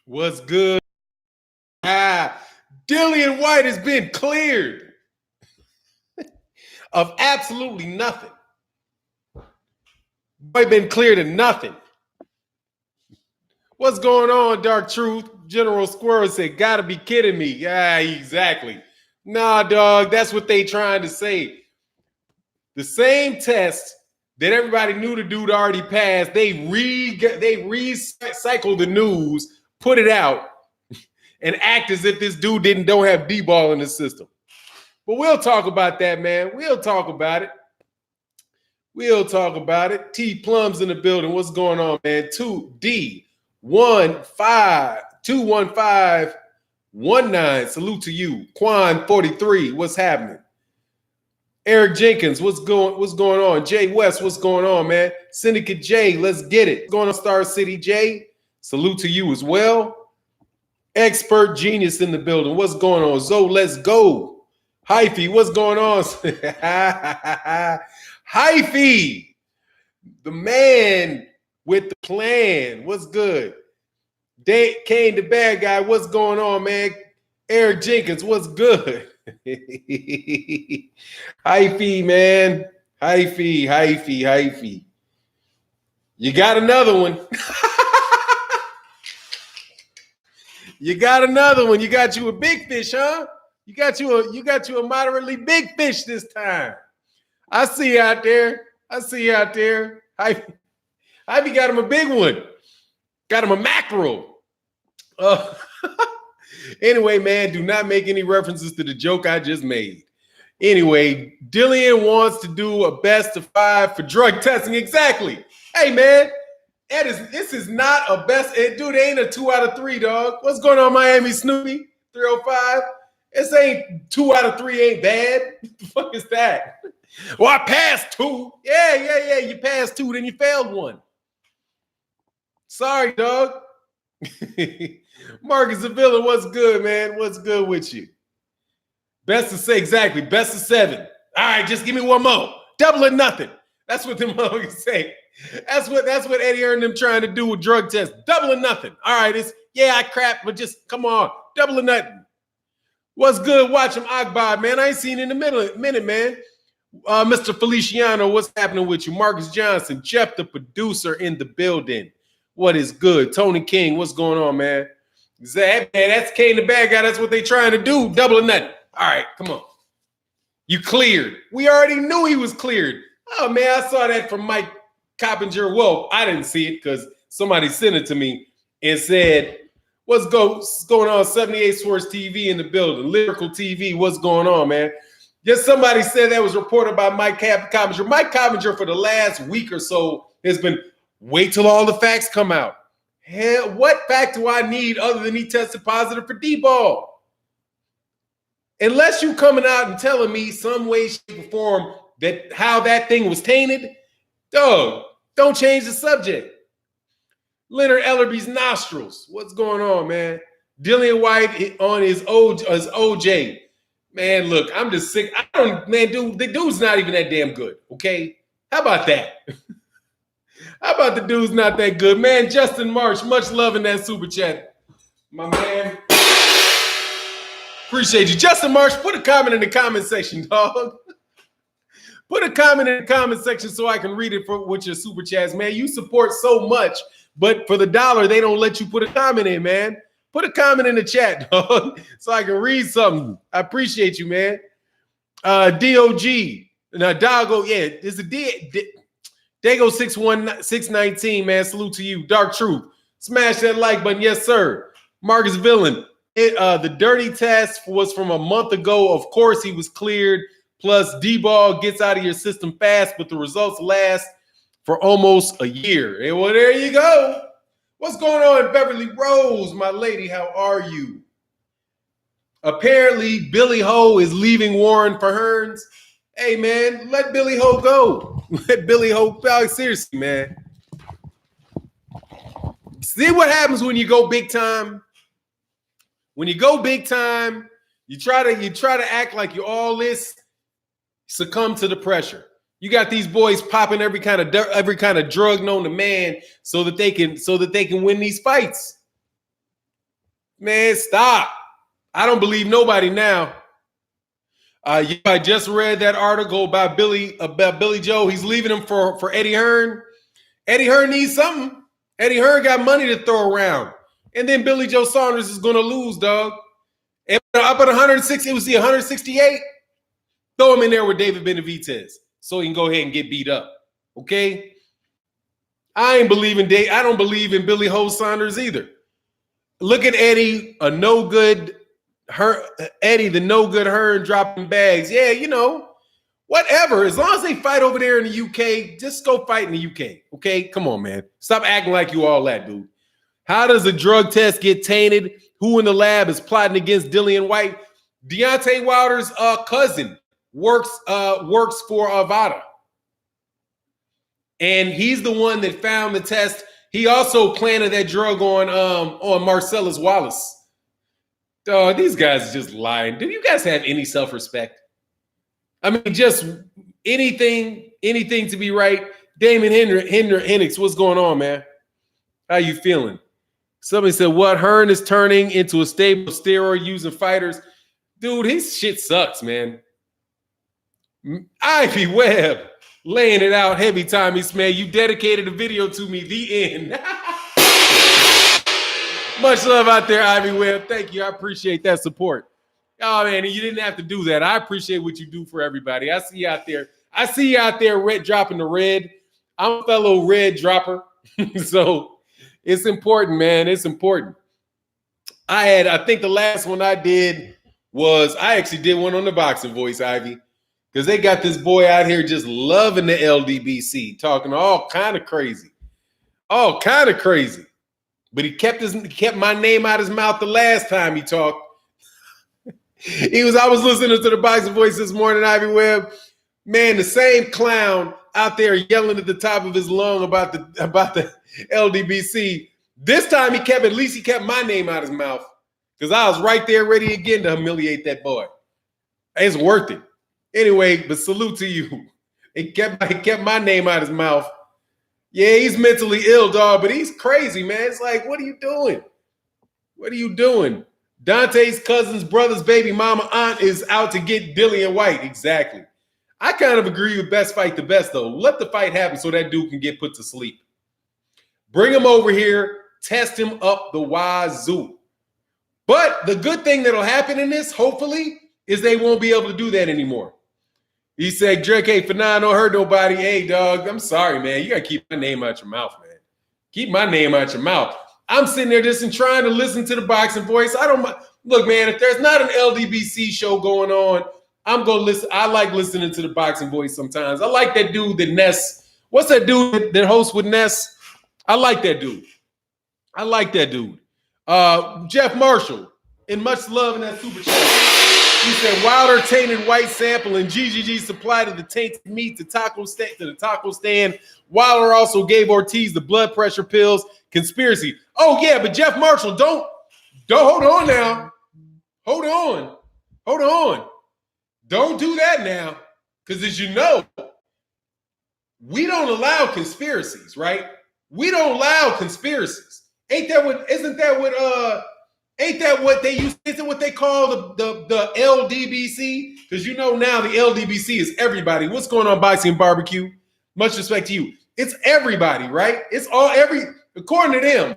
What's good? Dillian White has been cleared of absolutely nothing. Boy, been cleared of nothing. What's going on, Dark Truth? General Squirrel said, gotta be kidding me. Yeah, exactly. Nah, dog, that's what they trying to say. The same test that everybody knew the dude already passed, they recycle the news, put it out, and act as if this dude don't have D-ball in the system. But we'll talk about that, man. We'll talk about it. We'll talk about it. T Plum's in the building. What's going on, man? 2D21519. Salute to you. Quan 43. What's happening? Eric Jenkins, what's going on? Jay West, what's going on, man? Syndicate J, let's get it. What's going on, Star City J? Salute to you as well. Expert Genius in the building. What's going on? Zoe, let's go. Hyphy, what's going on? Hyphy, the man with the plan. What's good? Kane, the bad guy. What's going on, man? Eric Jenkins, what's good? Hyphy, man. Hyphy. You got another one. You got another one. You got you a big fish, huh? You got you a moderately big fish this time. I see you out there. Hyphy got him a big one. Got him a mackerel. Anyway, man, do not make any references to the joke I just made. Anyway, Dillian wants to do a best of 5 for drug testing. Exactly. Hey, man, this is not a best. Dude, it ain't a 2 out of 3, dog. What's going on, Miami Snoopy? 305. This ain't 2 out of 3 ain't bad. What the fuck is that? Well, I passed 2. Yeah. You passed 2, then you failed 1. Sorry, dog. Marcus Avila, what's good, man? What's good with you? Best of 6, exactly. Best of 7. All right, just give me one more. Double or nothing. That's what the motherfuckers say. That's what Eddie Hearn them trying to do with drug tests. Double or nothing. All right, I crap, but just come on. Double or nothing. What's good? Watch him, Akbar, man. I ain't seen in a minute, man. Mr. Feliciano, what's happening with you? Marcus Johnson, Jeff, the producer in the building. What is good? Tony King, what's going on, man? Man, that's Kane, the bad guy. That's what they trying to do. Double or nothing. All right, come on. You cleared. We already knew he was cleared. Oh, man, I saw that from Mike Coppinger. Well, I didn't see it because somebody sent it to me and said, what's going on? 78 Sports TV in the building. Lyrical TV, what's going on, man? Just somebody said that was reported by Mike Coppinger. Mike Coppinger for the last week or so has been, wait till all the facts come out. Hell, what fact do I need other than he tested positive for D-ball? Unless you coming out and telling me some way, shape, or form that how that thing was tainted, dog, don't change the subject. Leonard Ellerby's nostrils. What's going on, man? Dillian White on his OJ. Man, look, I'm just sick. The dude's not even that damn good, okay? How about that? How about the dude's not that good? Man, Justin Marsh, much love in that super chat. My man. Appreciate you. Justin Marsh, put a comment in the comment section, dog. Put a comment in the comment section so I can read it with your super chats, man. You support so much, but for the $1, they don't let you put a comment in, man. Put a comment in the chat, dog, so I can read something. I appreciate you, man. DOG. Now, Doggo, yeah, it's a Dago 619, man. Salute to you. Dark Truth. Smash that like button. Yes, sir. Marcus Villain. The dirty test was from a month ago. Of course, he was cleared. Plus, D-ball gets out of your system fast, but the results last for almost a year. And well, there you go. What's going on, Beverly Rose, my lady? How are you? Apparently, Billy Ho is leaving Warren for Hearns. Hey, man, let Billy Ho go. Let Billy Ho go. Seriously, man. See what happens when you go big time? When you go big time, you try to act like you're all this, succumb to the pressure. You got these boys popping every kind of drug known to man so that they can win these fights. Man, stop. I don't believe nobody now. I just read that article about Billy Joe. He's leaving him for Eddie Hearn. Eddie Hearn needs something. Eddie Hearn got money to throw around. And then Billy Joe Saunders is going to lose, dog. And up at 160, it was the 168. Throw him in there with David Benavidez so he can go ahead and get beat up. Okay? I don't believe in Billy Ho Saunders either. Look at Eddie, the no good Hearn dropping bags. Yeah, you know, whatever. As long as they fight over there in the UK, just go fight in the UK. Okay? Come on, man. Stop acting like you all that, dude. How does a drug test get tainted? Who in the lab is plotting against Dillian White? Deontay Wilder's cousin works for Avada. And he's the one that found the test. He also planted that drug on Marcellus Wallace. These guys are just lying. Do you guys have any self-respect? I mean, just anything to be right. Damon Hendricks, what's going on, man? How you feeling? Somebody said, what? Hearn is turning into a stable of steroid-using fighters. Dude, his shit sucks, man. Ivy Webb laying it out heavy, Tommy Smith. You dedicated a video to me, the end. Much love out there, Ivy Webb. Thank you. I appreciate that support. Oh, man, you didn't have to do that. I appreciate what you do for everybody. I see you out there. Red dropping the red. I'm a fellow red dropper. So it's important, man. It's important. I think the last one I did was I actually did one on the Boxing Voice, Ivy, because they got this boy out here just loving the LDBC, talking all kind of crazy. But he kept my name out his mouth the last time he talked. I was listening to the Boxing Voice this morning, Ivy Webb. Man, the same clown out there yelling at the top of his lung about the LDBC. This time he kept my name out of his mouth because I was right there ready again to humiliate that boy. It's worth it. Anyway, but salute to you. He kept my name out of his mouth. Yeah, he's mentally ill, dog, but he's crazy, man. It's like, what are you doing? What are you doing? Dante's cousin's brother's baby mama aunt is out to get Dillian White. Exactly. I kind of agree with best fight the best, though. Let the fight happen so that dude can get put to sleep. Bring him over here. Test him up the wazoo. But the good thing that'll happen in this, hopefully, is they won't be able to do that anymore. He said, Drake, hey, for now, don't hurt nobody. Hey, dog, I'm sorry, man. You got to keep my name out your mouth, man. Keep my name out your mouth. I'm sitting there just trying to listen to the Boxing Voice. I don't look, man, if there's not an LDBC show going on, I'm going to listen. I like listening to the Boxing Voice sometimes. I like that dude that Ness. What's that dude that hosts with Ness? I like that dude. Jeff Marshall, and much love in that super chat. He said Wilder tainted White sample and GGG supplied of the tainted meat to the taco stand. Wilder also gave Ortiz the blood pressure pills. Conspiracy. Oh yeah, but Jeff Marshall, don't hold on now. Hold on. Don't do that now, because as you know, we don't allow conspiracies, right? We don't allow conspiracies. Ain't that what they use? Isn't what they call the LDBC? Because you know now the LDBC is everybody. What's going on, Boxing Barbecue? Much respect to you. It's everybody, right? It's according to them,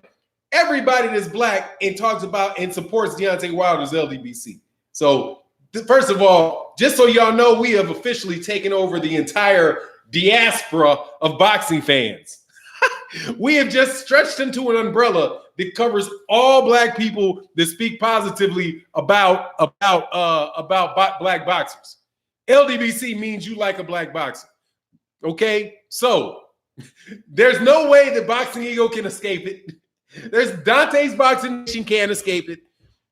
everybody that's black and talks about and supports Deontay Wilder's LDBC. So first of all, just so y'all know, we have officially taken over the entire diaspora of boxing fans. We have just stretched into an umbrella that covers all black people that speak positively about black boxers. LDBC means you like a black boxer. Okay? So there's no way that Boxing Ego can escape it. There's Dante's Boxing Nation can't escape it.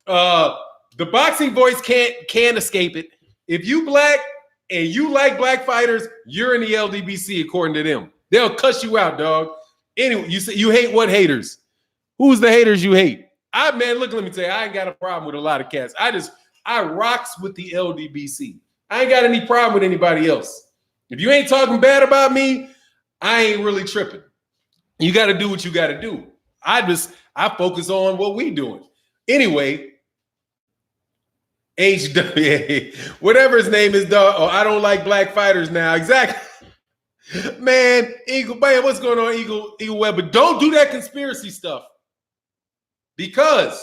The Boxing Voice can't escape it. If you black and you like black fighters, you're in the LDBC according to them. They'll cuss you out, dog. Anyway, you say you hate what haters? Who's the haters you hate? Man, look, let me tell you, I ain't got a problem with a lot of cats. I rocks with the LDBC. I ain't got any problem with anybody else. If you ain't talking bad about me, I ain't really tripping. You got to do what you got to do. I focus on what we doing. Anyway, HW, whatever his name is, dog. Oh, I don't like black fighters now. Exactly. Man, Eagle, man, what's going on, Eagle Web? But don't do that conspiracy stuff. Because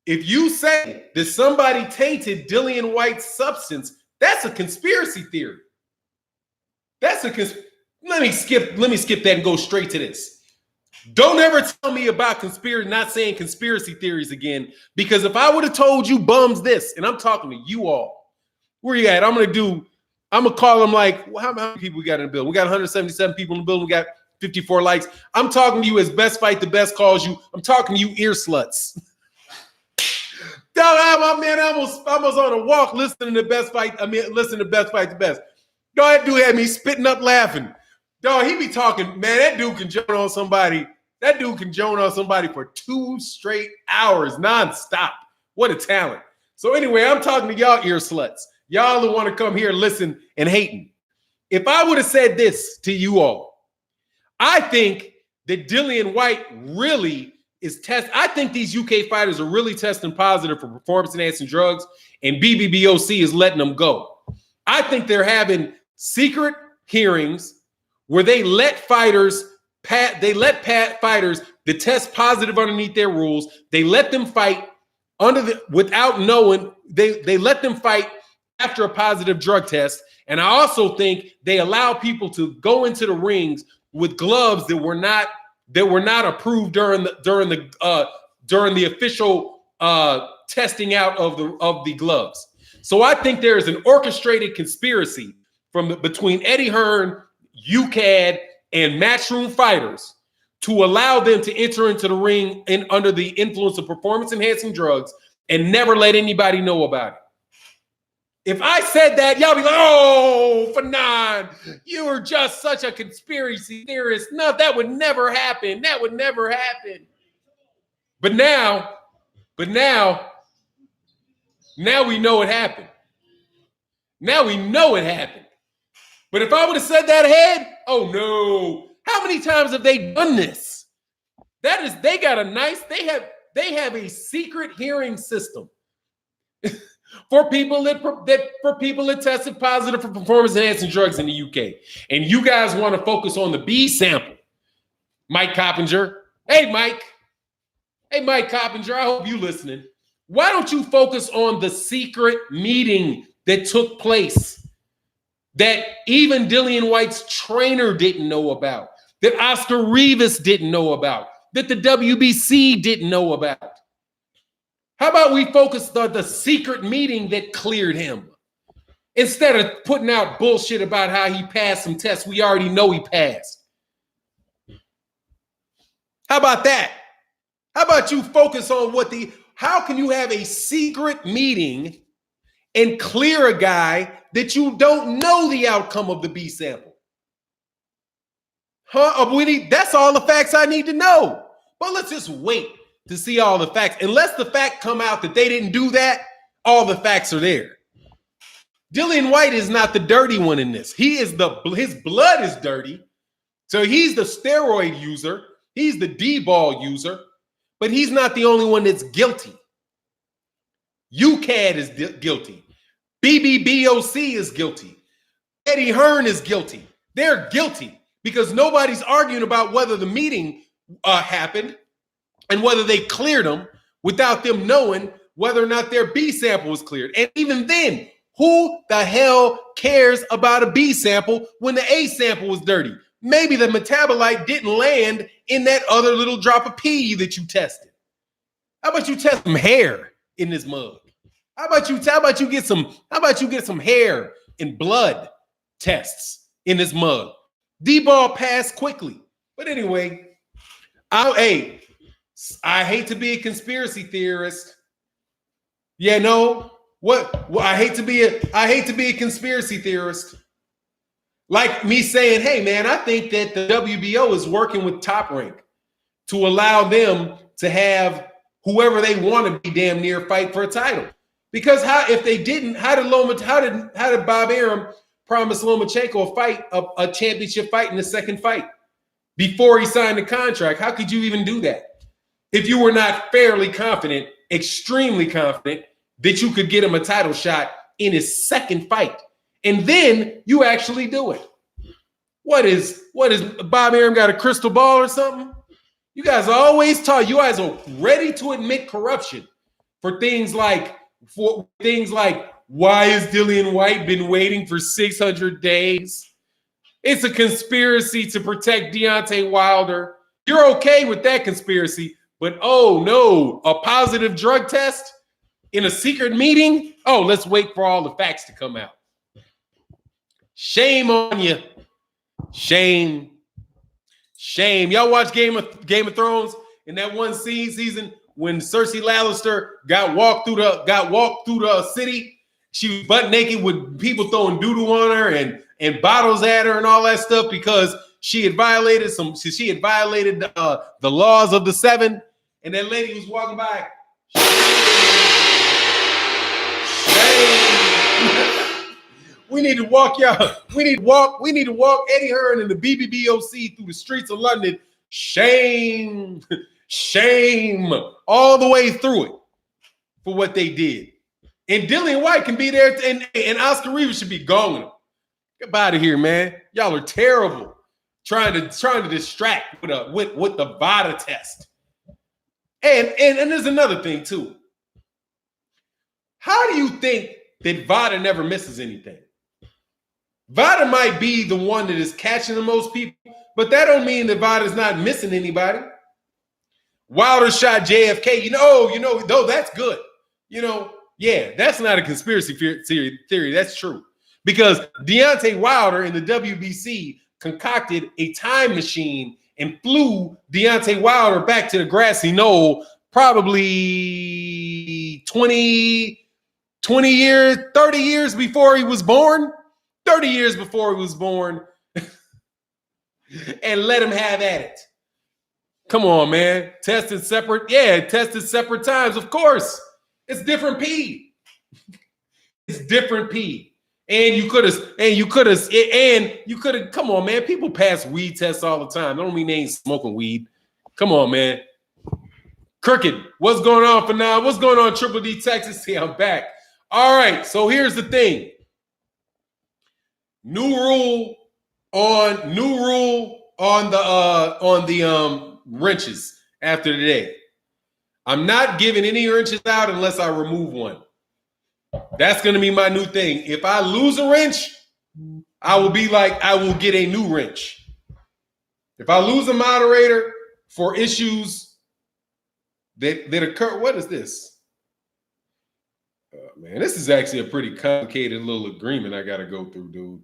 if you say that somebody tainted Dillian White's substance, that's a conspiracy theory. Let me skip that and go straight to this. Don't ever tell me about not saying conspiracy theories again, because if I would have told you bums this, and I'm talking to you all, where you at? I'm gonna call them like, how many people we got in the building? We got 177 people in the building. We got 54 likes. I'm talking to you as Best Fight the Best calls you. I'm talking to you ear sluts. Dog, I almost on a walk listening to Best Fight. Listening to Best Fight the Best. Dog, that dude had me spitting up laughing. Dog, he be talking, man, that dude can joan on somebody. That dude can joan on somebody for 2 straight hours nonstop. What a talent. So anyway, I'm talking to y'all ear sluts. Y'all who want to come here, listen, and hating. If I would have said this to you all, I think that Dillian White really is I think these UK fighters are really testing positive for performance-enhancing drugs, and BBBOC is letting them go. I think they're having secret hearings where they let fighters fighters that test positive underneath their rules. They let them fight without knowing. They let them fight after a positive drug test. And I also think they allow people to go into the rings with gloves that were not approved during the official testing out of the gloves. So I think there is an orchestrated conspiracy between Eddie Hearn, UCAD, and Matchroom fighters to allow them to enter into the ring under the influence of performance-enhancing drugs and never let anybody know about it. If I said that, y'all be like, oh, Fanon, you were just such a conspiracy theorist. No, that would never happen. That would never happen. But now we know it happened. Now we know it happened. But if I would have said that ahead, oh no. How many times have they done this? They have a secret hearing system for people that tested positive for performance-enhancing drugs in the UK. And you guys want to focus on the B sample. Mike Coppinger. Hey, Mike Coppinger, I hope you're listening. Why don't you focus on the secret meeting that took place that even Dillian White's trainer didn't know about, that Oscar Rivas didn't know about, that the WBC didn't know about? How about we focus on the secret meeting that cleared him instead of putting out bullshit about how he passed some tests we already know he passed? How about that? How about you focus on how can you have a secret meeting and clear a guy that you don't know the outcome of the B sample? That's all the facts I need to know. But let's just wait to see all the facts. Unless the fact come out that they didn't do that, all the facts are there. Dillian White is not the dirty one in this. His blood is dirty. So he's the steroid user. He's the D-ball user. But he's not the only one that's guilty. UCAD is guilty. BBBOC is guilty. Eddie Hearn is guilty. They're guilty because nobody's arguing about whether the meeting happened and whether they cleared them without them knowing whether or not their B sample was cleared. And even then, who the hell cares about a B sample when the A sample was dirty? Maybe the metabolite didn't land in that other little drop of pee that you tested. How about you test some hair in this mug? How about you get some hair and blood tests in this mug? D-ball passed quickly. But anyway, I hate to be a conspiracy theorist. Yeah, no. I hate to be a conspiracy theorist. Like me saying, hey man, I think that the WBO is working with Top Rank to allow them to have whoever they want to be damn near fight for a title. Because if they didn't, how did Bob Arum promise Lomachenko a championship fight in the second fight before he signed the contract? How could you even do that? if you were not fairly confident, extremely confident that you could get him a title shot in his second fight. And then you actually do it. What is Bob Arum got a crystal ball or something? You guys are always taught. You guys are ready to admit corruption for things like why has Dillian White been waiting for 600 days? It's a conspiracy to protect Deontay Wilder. You're okay with that conspiracy, but oh no, a positive drug test in a secret meeting? Oh, let's wait for all the facts to come out. Shame on you. Shame. Shame. Y'all watch Game of Thrones in that one season when Cersei Lannister got walked through the city. She was butt naked with people throwing doo-doo on her and bottles at her and all that stuff because she had violated the laws of the seven. And that lady was walking by. Shame. We need to walk y'all. We need to walk Eddie Hearn and the BBBOC through the streets of London. Shame. Shame. All the way through it for what they did. And Dillian White can be there, and Oscar Rivas should be gone. Get out of here, man. Y'all are terrible. Trying to distract with the VADA test. And there's another thing too. How do you think that VADA never misses anything? VADA might be the one that is catching the most people, but that don't mean that VADA is not missing anybody. Wilder shot JFK. Though that's good. Yeah, that's not a conspiracy theory. That's true. Because Deontay Wilder and the WBC concocted a time machine and flew Deontay Wilder back to the grassy knoll probably 20 years, 30 years before he was born. 30 years before he was born. And let him have at it. Come on, man. Tested separate. Yeah, tested separate times, of course. It's different P. It's different P. And you could have, come on, man. People pass weed tests all the time. I don't mean they ain't smoking weed. Come on, man. Crooked, what's going on for now? What's going on, Triple D Texas? See, I'm back. All right, so here's the thing. New rule on the wrenches after today. I'm not giving any wrenches out unless I remove one. That's going to be my new thing. If I lose a wrench, I will get a new wrench. If I lose a moderator for issues that occur, what is this? Man, this is actually a pretty complicated little agreement I got to go through, dude.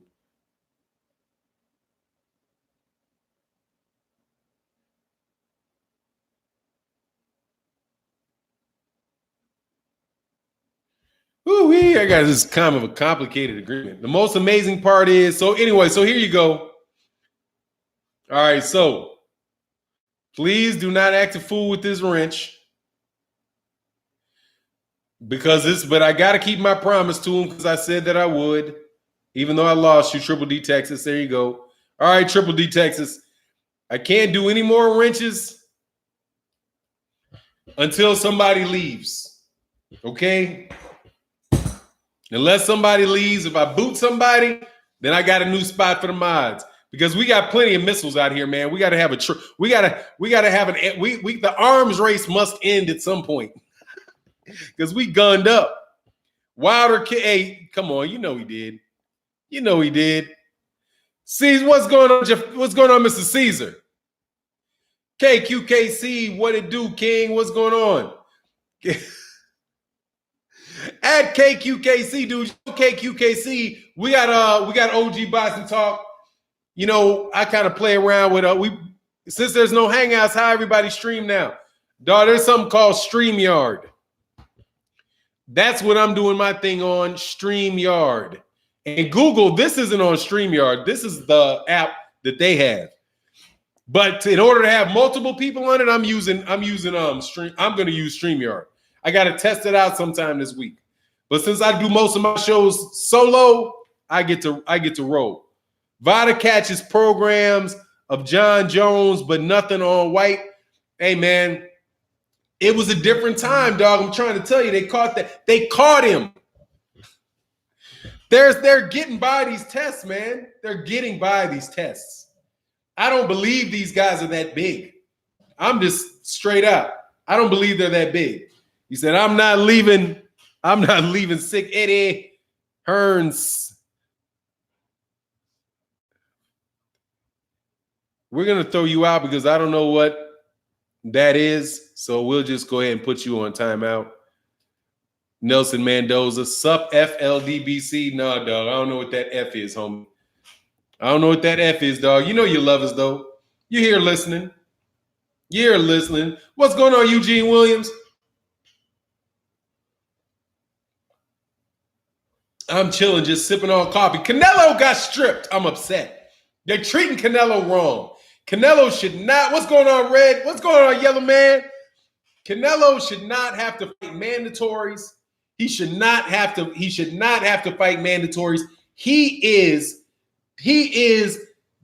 Ooh-wee, I got this kind of a complicated agreement. The most amazing part is, so here you go. All right, so please do not act a fool with this wrench. But I got to keep my promise to him because I said that I would, even though I lost you, Triple D Texas. There you go. All right, Triple D Texas. I can't do any more wrenches until somebody leaves. Okay? Unless somebody leaves, if I boot somebody, then I got a new spot for the mods because we got plenty of missiles out here, man. We got to have the arms race must end at some point because we gunned up. Wilder, hey, come on, he did. He did. See what's going on, Jeff? What's going on, Mr. Caesar? KQKC, what it do, King? What's going on? At KQKC, dude, KQKC, we got OG Boston Talk. I kind of play around with since there's no hangouts, how everybody stream now. Dog, there's something called StreamYard. That's what I'm doing my thing on, StreamYard. And Google, this isn't on StreamYard. This is the app that they have. But in order to have multiple people on it, I'm going to use StreamYard. I got to test it out sometime this week. But since I do most of my shows solo, I get to roll. VADA catches programs of John Jones, but nothing on Whyte. Hey, man, It was a different time, dog. I'm trying to tell you, they caught that. They caught him. They're getting by these tests, man. They're getting by these tests. I don't believe these guys are that big. I'm just straight up. I don't believe they're that big. He said, I'm not leaving sick Eddie Hearns. We're going to throw you out because I don't know what that is. So we'll just go ahead and put you on timeout. Nelson Mendoza, sup FLDBC. No, dog, I don't know what that F is, homie. I don't know what that F is, dog. You know you love us, though. You're here listening. You're here listening. What's going on, Eugene Williams? I'm chilling, just sipping on coffee. Canelo got stripped. I'm upset. They're treating Canelo wrong. Canelo should not. What's going on, Red? What's going on, Yellow Man? Canelo should not have to fight mandatories. He should not have to fight mandatories. He is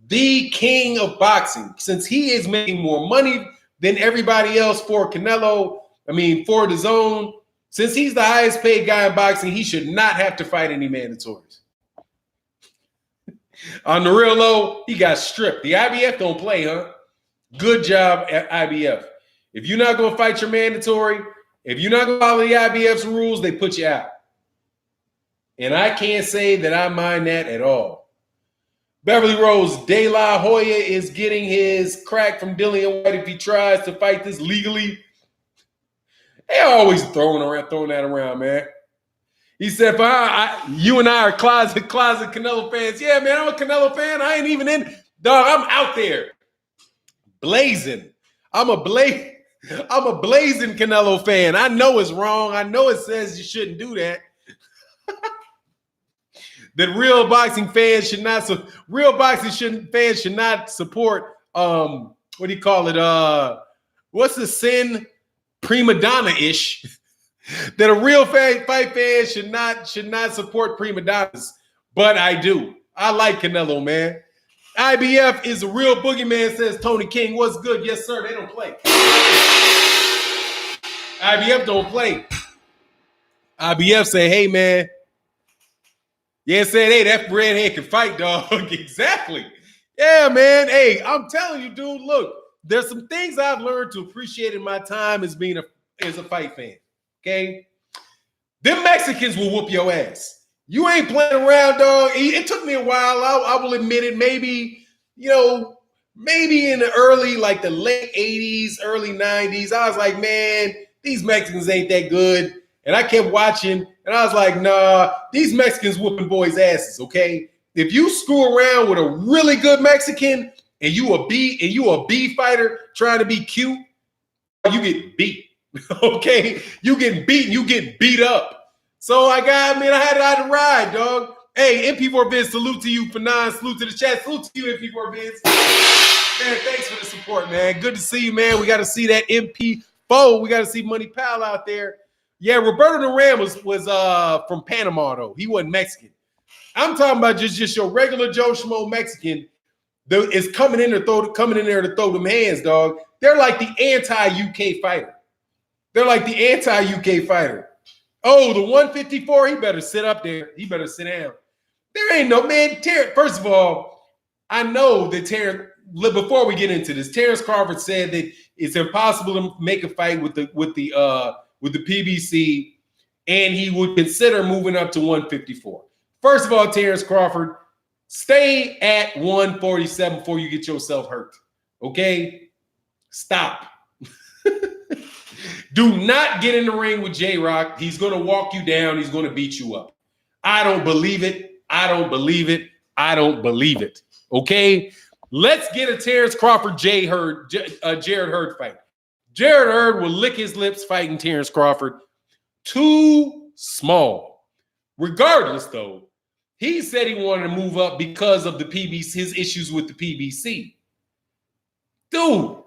the king of boxing. Since he is making more money than everybody else for Canelo, for the zone. Since he's the highest paid guy in boxing, he should not have to fight any mandatories. On the real low, he got stripped. The IBF don't play, huh? Good job at IBF. If you're not going to fight your mandatory, if you're not going to follow the IBF's rules, they put you out. And I can't say that I mind that at all. Beverly Rose, De La Hoya is getting his crack from Dillian White if he tries to fight this legally. They're always throwing that around, man. He said, you and I are closet Canelo fans. Yeah, man, I'm a Canelo fan. I ain't even in. Dog, I'm out there. Blazing. I'm a blazing Canelo fan. I know it's wrong. I know it says you shouldn't do that. That real boxing fans should not support what do you call it? What's the sin? Prima donna-ish. That a real fight fan should not support prima donnas. But I do. I like Canelo, man. IBF is a real boogeyman, says Tony King. What's good? Yes, sir. They don't play. IBF don't play. IBF say, hey, man. Yeah, said, hey, that redhead can fight, dog. Exactly. Yeah, man. Hey, I'm telling you, dude, look, there's some things I've learned to appreciate in my time as being as a fight fan. Okay? Them Mexicans will whoop your ass. You ain't playing around, dog. It took me a while. I will admit it. Maybe in the late 80s, early 90s, I was like, man, these Mexicans ain't that good. And I kept watching, and I was like, nah, these Mexicans whooping boys' asses, okay? If you screw around with a really good Mexican and you a B fighter trying to be cute, you get beat, okay? You getting beaten, you get beat up. So I had to ride, dog. Hey, MP4 Biz, salute to you, Fanon, salute to the chat, salute to you, MP4 Biz. Man, thanks for the support, man. Good to see you, man. We got to see that MP4. We got to see Money Pal out there. Yeah, Roberto Duran was from Panama, though. He wasn't Mexican. I'm talking about just your regular Joe Schmo Mexican that is coming in there to throw them hands, dog. They're like the anti-UK fighter. Oh, the 154, he better sit up there. He better sit down. There ain't no, man, first of all, I know that Terence, before we get into this, Terence Crawford said that it's impossible to make a fight with the PBC, and he would consider moving up to 154. First of all, Terence Crawford, stay at 147 before you get yourself hurt. Okay? Stop. Do not get in the ring with J-Rock. He's going to walk you down. He's going to beat you up. I don't believe it. Okay? Let's get a Terence Crawford Jared Hearn fight. Jared Hearn will lick his lips fighting Terence Crawford. Too small. Regardless, though, he said he wanted to move up because of the PBC, his issues with the PBC. Dude,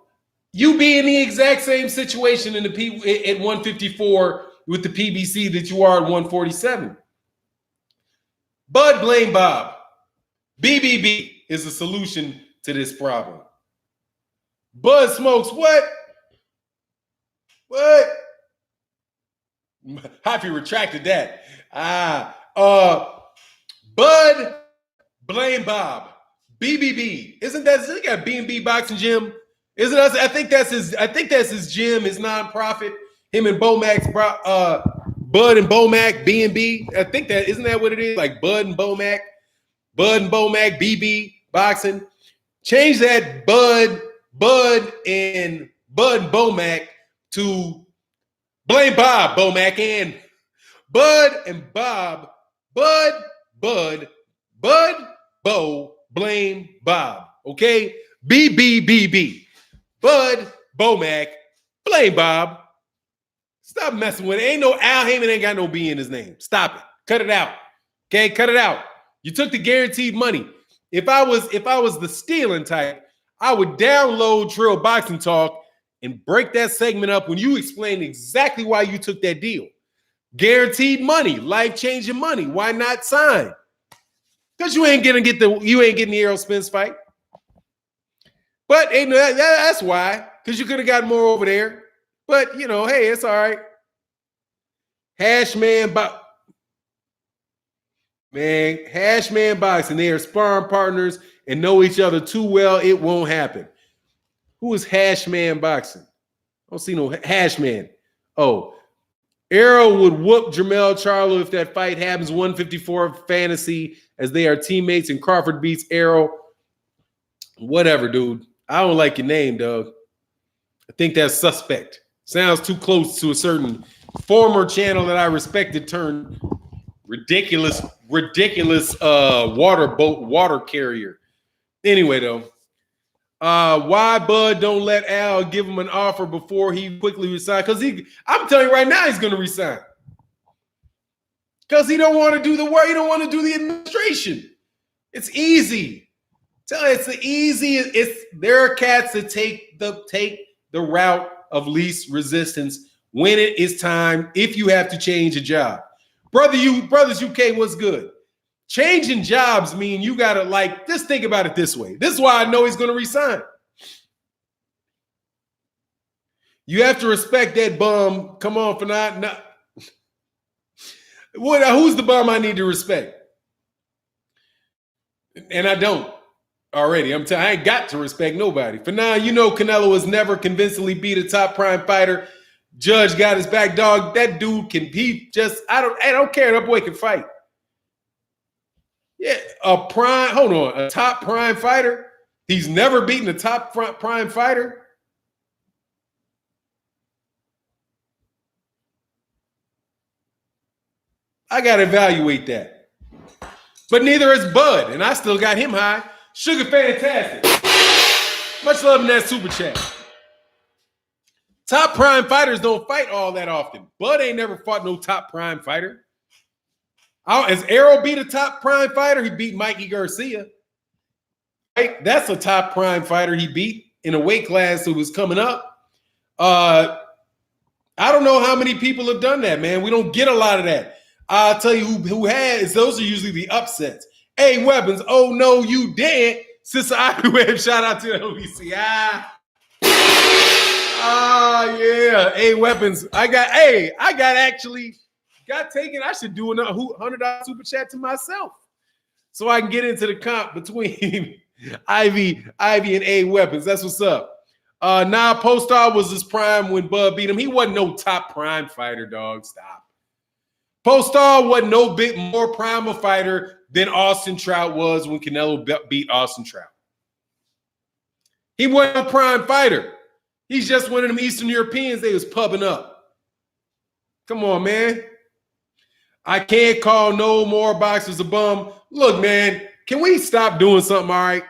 you be in the exact same situation at 154 with the PBC that you are at 147. Bud blame Bob. BBB is the solution to this problem. Bud smokes what? What? Hoppy retracted that. Bud blame Bob. BBB. Isn't that he got B&B boxing gym? Isn't us? I think that's his gym, his nonprofit. Him and Bomac, Bud and Bomac, B&B. I think that isn't that what it is? Like Bud and Bomac, BB boxing. Change that Bud and Bomac to blame Bob Bomac and Bud and Bob, Bud, Bo, blame Bob. Okay? BBBB. Bud, Bomac, blame Bob. Stop messing with it. Ain't no Al Heyman ain't got no B in his name. Stop it. Cut it out. Okay? Cut it out. You took the guaranteed money. If I was the stealing type, I would download Trill Boxing Talk and break that segment up when you explain exactly why you took that deal. Guaranteed money, life-changing money. Why not sign? Because you ain't getting the Errol Spence fight. But that's why. Because you could have got more over there. But hey, it's all right. Hashman Boxing. They are sparring partners and know each other too well. It won't happen. Who is Hashman Boxing? I don't see no Hashman. Oh, Errol would whoop Jermell Charlo if that fight happens. 154 fantasy as they are teammates and Crawford beats Errol. Whatever, dude. I don't like your name, Doug. I think that's suspect. Sounds too close to a certain former channel that I respected turned ridiculous water carrier. Anyway, though. Why Bud don't let Al give him an offer before he quickly resigns? Because I'm telling you right now, he's going to resign. Because he don't want to do the work. He don't want to do the administration. It's easy. There are cats that take the route of least resistance when it is time, if you have to change a job. Brothers UK, what's good? Changing jobs mean you got to just think about it this way. This is why I know he's going to resign. You have to respect that bum. Come on, for not. Who's the bum I need to respect? And I don't already. I ain't got to respect nobody. For now, Canelo has never convincingly beat a top prime fighter. Judge got his back, dog. That dude I don't care. That boy can fight. Yeah, a top prime fighter. He's never beaten a top prime fighter. I got to evaluate that. But neither is Bud, and I still got him high. Sugar fantastic. Much love in that super chat. Top prime fighters don't fight all that often. Bud ain't never fought no top prime fighter. As Errol beat a top prime fighter, he beat Mikey Garcia. Right? That's a top prime fighter he beat in a weight class who was coming up. I don't know how many people have done that, man. We don't get a lot of that. I'll tell you who has. Those are usually the upsets. Hey, Weapons. Oh, no, you dead. Sister IPWeb, shout out to the LDBC. Yeah. Hey, Weapons. I got taken. I should do another $100 super chat to myself so I can get into the comp between Ivy and A Weapons. That's what's up. Postar was his prime when Bud beat him. He wasn't no top prime fighter, dog. Stop. Postar wasn't no bit more prime a fighter than Austin Trout was when Canelo beat Austin Trout. He wasn't a prime fighter. He's just one of them Eastern Europeans they was pubbing up. Come on, man. I can't call no more boxers a bum. Look, man, can we stop doing something, all right?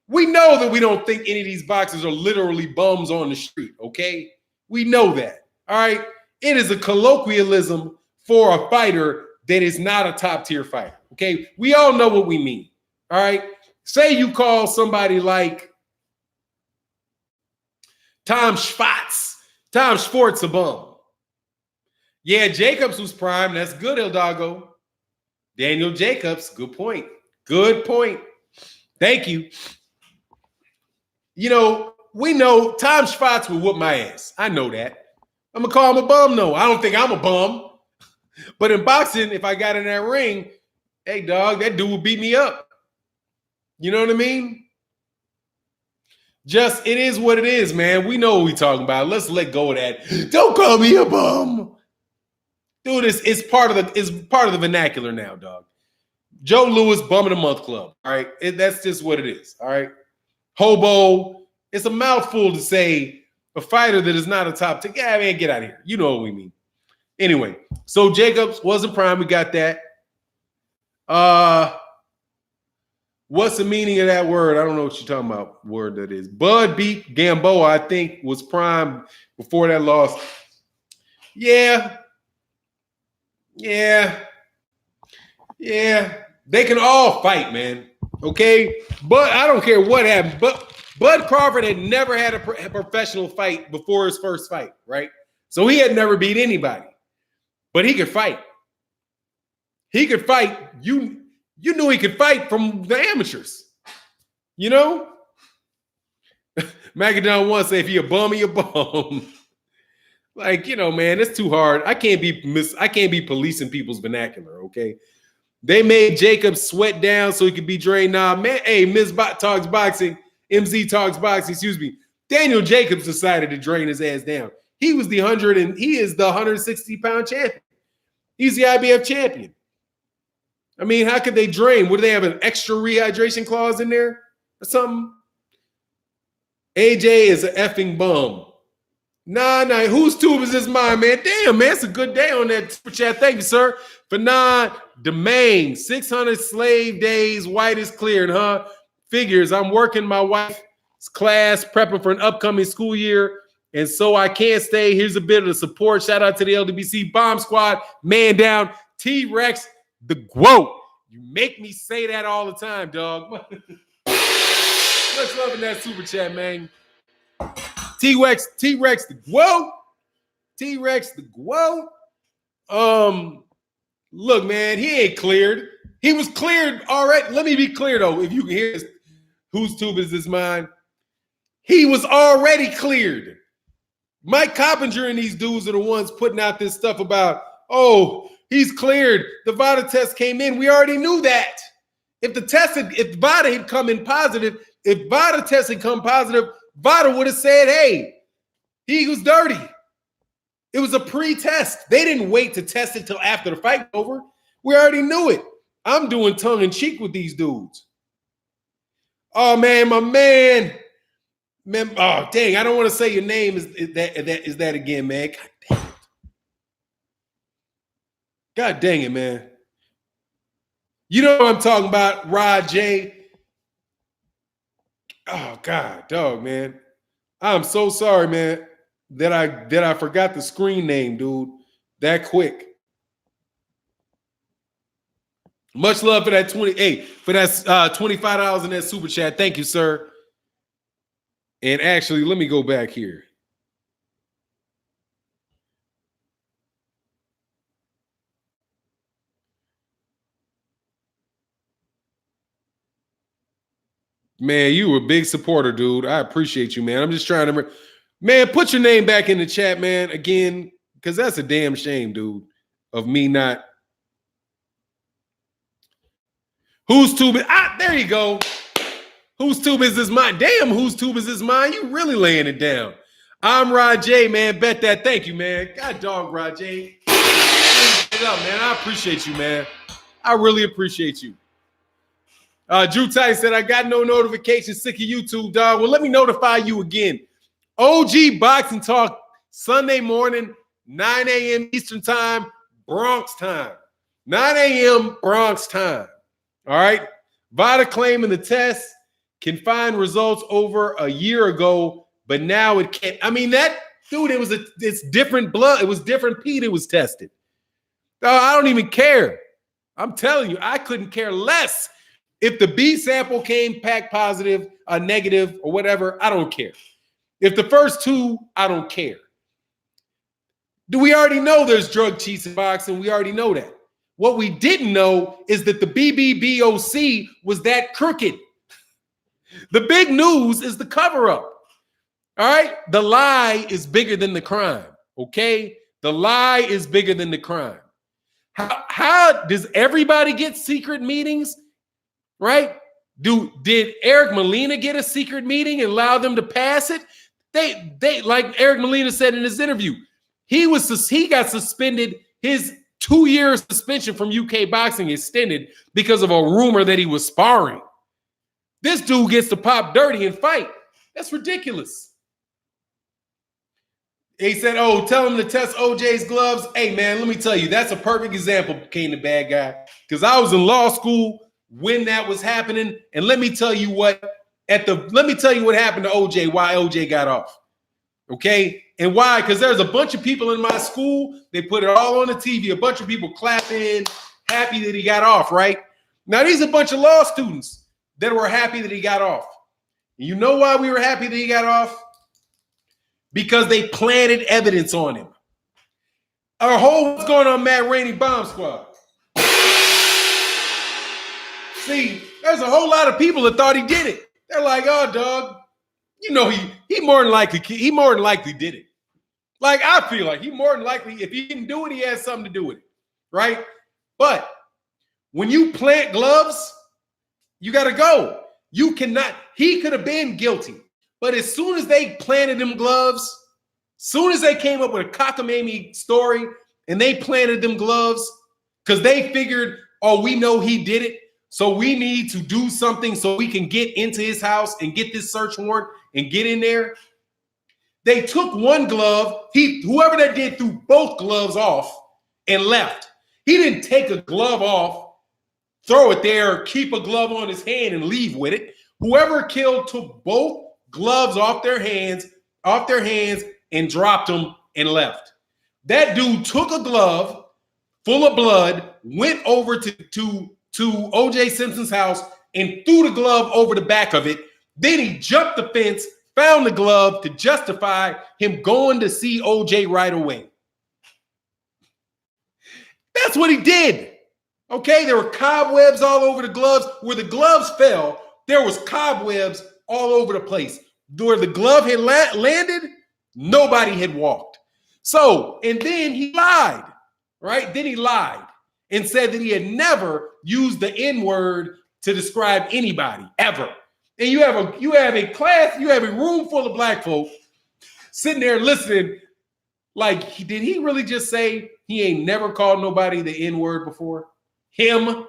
We know that we don't think any of these boxers are literally bums on the street, okay? We know that, all right? It is a colloquialism for a fighter that is not a top-tier fighter, okay? We all know what we mean, all right? Say you call somebody like Tom Schwartz a bum. Yeah, Jacobs was prime. That's good, Eldago. Daniel Jacobs, good point. Good point. Thank you. we know Tom Schwartz will whoop my ass. I know that. I'm going to call him a bum. No, I don't think I'm a bum. But in boxing, if I got in that ring, hey, dog, that dude would beat me up. You know what I mean? Just, it is what it is, man. We know what we're talking about. Let's let go of that. Don't call me a bum. Dude, it's part of the vernacular now, dog. Joe Louis, Bum of the Month Club. All right. That's just what it is. All right. Hobo. It's a mouthful to say a fighter that is not a top 10. Yeah, man, get out of here. You know what we mean. Anyway, so Jacobs wasn't prime. We got that. What's the meaning of that word? I don't know what you're talking about. Word that is. Bud beat Gamboa, I think, was prime before that loss. Yeah. They can all fight, man. Okay? But I don't care what happened. But Bud Crawford had never had a professional fight before his first fight, right? So he had never beat anybody. But he could fight. He could fight. You knew he could fight from the amateurs. You know? Macadon once said, if he a bum, he a bum. Like, you know, man, it's too hard. I can't be policing people's vernacular, okay? They made Jacob sweat down so he could be drained. Nah, man, hey, Talks Boxing, MZ Talks Boxing, excuse me. Daniel Jacobs decided to drain his ass down. He is the 160-pound champion. He's the IBF champion. I mean, how could they drain? Would they have an extra rehydration clause in there or something? AJ is an effing bum. Nah, whose tube is this mine, man? Damn, man, it's a good day on that super chat. Thank you, sir. Fanon Domain, 600 slave days. White is cleared, huh? Figures. I'm working my wife's class, prepping for an upcoming school year, and so I can't stay. Here's a bit of the support. Shout out to the LDBC Bomb Squad. Man down. T-Rex, the GWOAT. You make me say that all the time, dog. Much love in that super chat, man. T-Rex, the GWOAT. T-Rex, the GWOAT. Look, man, he ain't cleared. He was cleared already. Let me be clear, though. If you can hear this, whose tube is this mine? He was already cleared. Mike Coppinger and these dudes are the ones putting out this stuff about, oh, he's cleared. The VADA test came in. We already knew that. If VADA had come in positive, if VADA test had come positive, VADA would have said, hey, he was dirty. It was a pre-test. They didn't wait to test it till after the fight was over. We already knew it. I'm doing tongue-in-cheek with these dudes. Oh, man, my man. Man, oh, dang, I don't want to say your name. Is that again, man? God dang it, man. You know what I'm talking about, Rod J. Oh, God, dog, man. I'm so sorry, man, that I forgot the screen name, dude, that quick. Much love for that $25 in that super chat. Thank you, sir. And actually, let me go back here. Man, you were a big supporter, dude. I appreciate you, man. I'm just trying to, man, put your name back in the chat, man, again, because that's a damn shame, dude, of me not. Whose tube is, there you go. Whose tube is this mine? Damn, whose tube is this mine? You really laying it down. I'm Rod J, man. Bet that. Thank you, man. God dog, Rod J. Get up, man. I appreciate you, man. I really appreciate you. Drew Tice said, I got no notifications. Sick of YouTube, dog. Well, let me notify you again. OG Boxing Talk, Sunday morning, 9 a.m. Eastern Time, Bronx time. 9 a.m. Bronx time. All right? VADA claiming the test can find results over a year ago, but now it can't. I mean, that, dude, it's different blood. It was different pee that was tested. I don't even care. I'm telling you, I couldn't care less. If the B sample came back positive, negative, or whatever, I don't care. If the first two, I don't care. Do we already know there's drug cheats in boxing? We already know that. What we didn't know is that the BBBOC was that crooked. The big news is the cover-up. All right? The lie is bigger than the crime, okay? The lie is bigger than the crime. How does everybody get secret meetings, right? Did Eric Molina get a secret meeting and allow them to pass it? They like Eric Molina said in his interview, he got suspended. His 2-year suspension from UK boxing extended because of a rumor that he was sparring. This dude gets to pop dirty and fight. That's ridiculous. He said, oh, tell him to test OJ's gloves. Hey, man, let me tell you, that's a perfect example of Kane the bad guy. Because I was in law school when that was happening. And let me tell you what happened to OJ, why OJ got off. Okay? And why? Because there's a bunch of people in my school, they put it all on the TV, a bunch of people clapping, happy that he got off, right? Now, these are a bunch of law students that were happy that he got off. You know why we were happy that he got off? Because they planted evidence on him. Our whole what's going on Matt Rainey bomb squad. See, there's a whole lot of people that thought he did it. They're like, oh, dog, you know he more than likely did it. Like, I feel like he more than likely, if he didn't do it, he had something to do with it, right? But when you plant gloves, you got to go. You cannot. He could have been guilty. But as soon as they planted them gloves, soon as they came up with a cockamamie story and they planted them gloves, because they figured, oh, we know he did it, so we need to do something so we can get into his house and get this search warrant and get in there. They took one glove. Whoever that did threw both gloves off and left. He didn't take a glove off, throw it there, keep a glove on his hand and leave with it. Whoever killed took both gloves off their hands and dropped them and left. That dude took a glove full of blood, went over to OJ Simpson's house and threw the glove over the back of it. Then he jumped the fence, found the glove to justify him going to see OJ right away. That's what he did. Okay, there were cobwebs all over the gloves. Where the gloves fell, there was cobwebs all over the place. Where the glove had landed, nobody had walked. So, and then he lied, right? Then he lied and said that he had never used the N-word to describe anybody, ever. And you have a class, you have a room full of black folk sitting there listening, like, did he really just say he ain't never called nobody the N-word before? Him?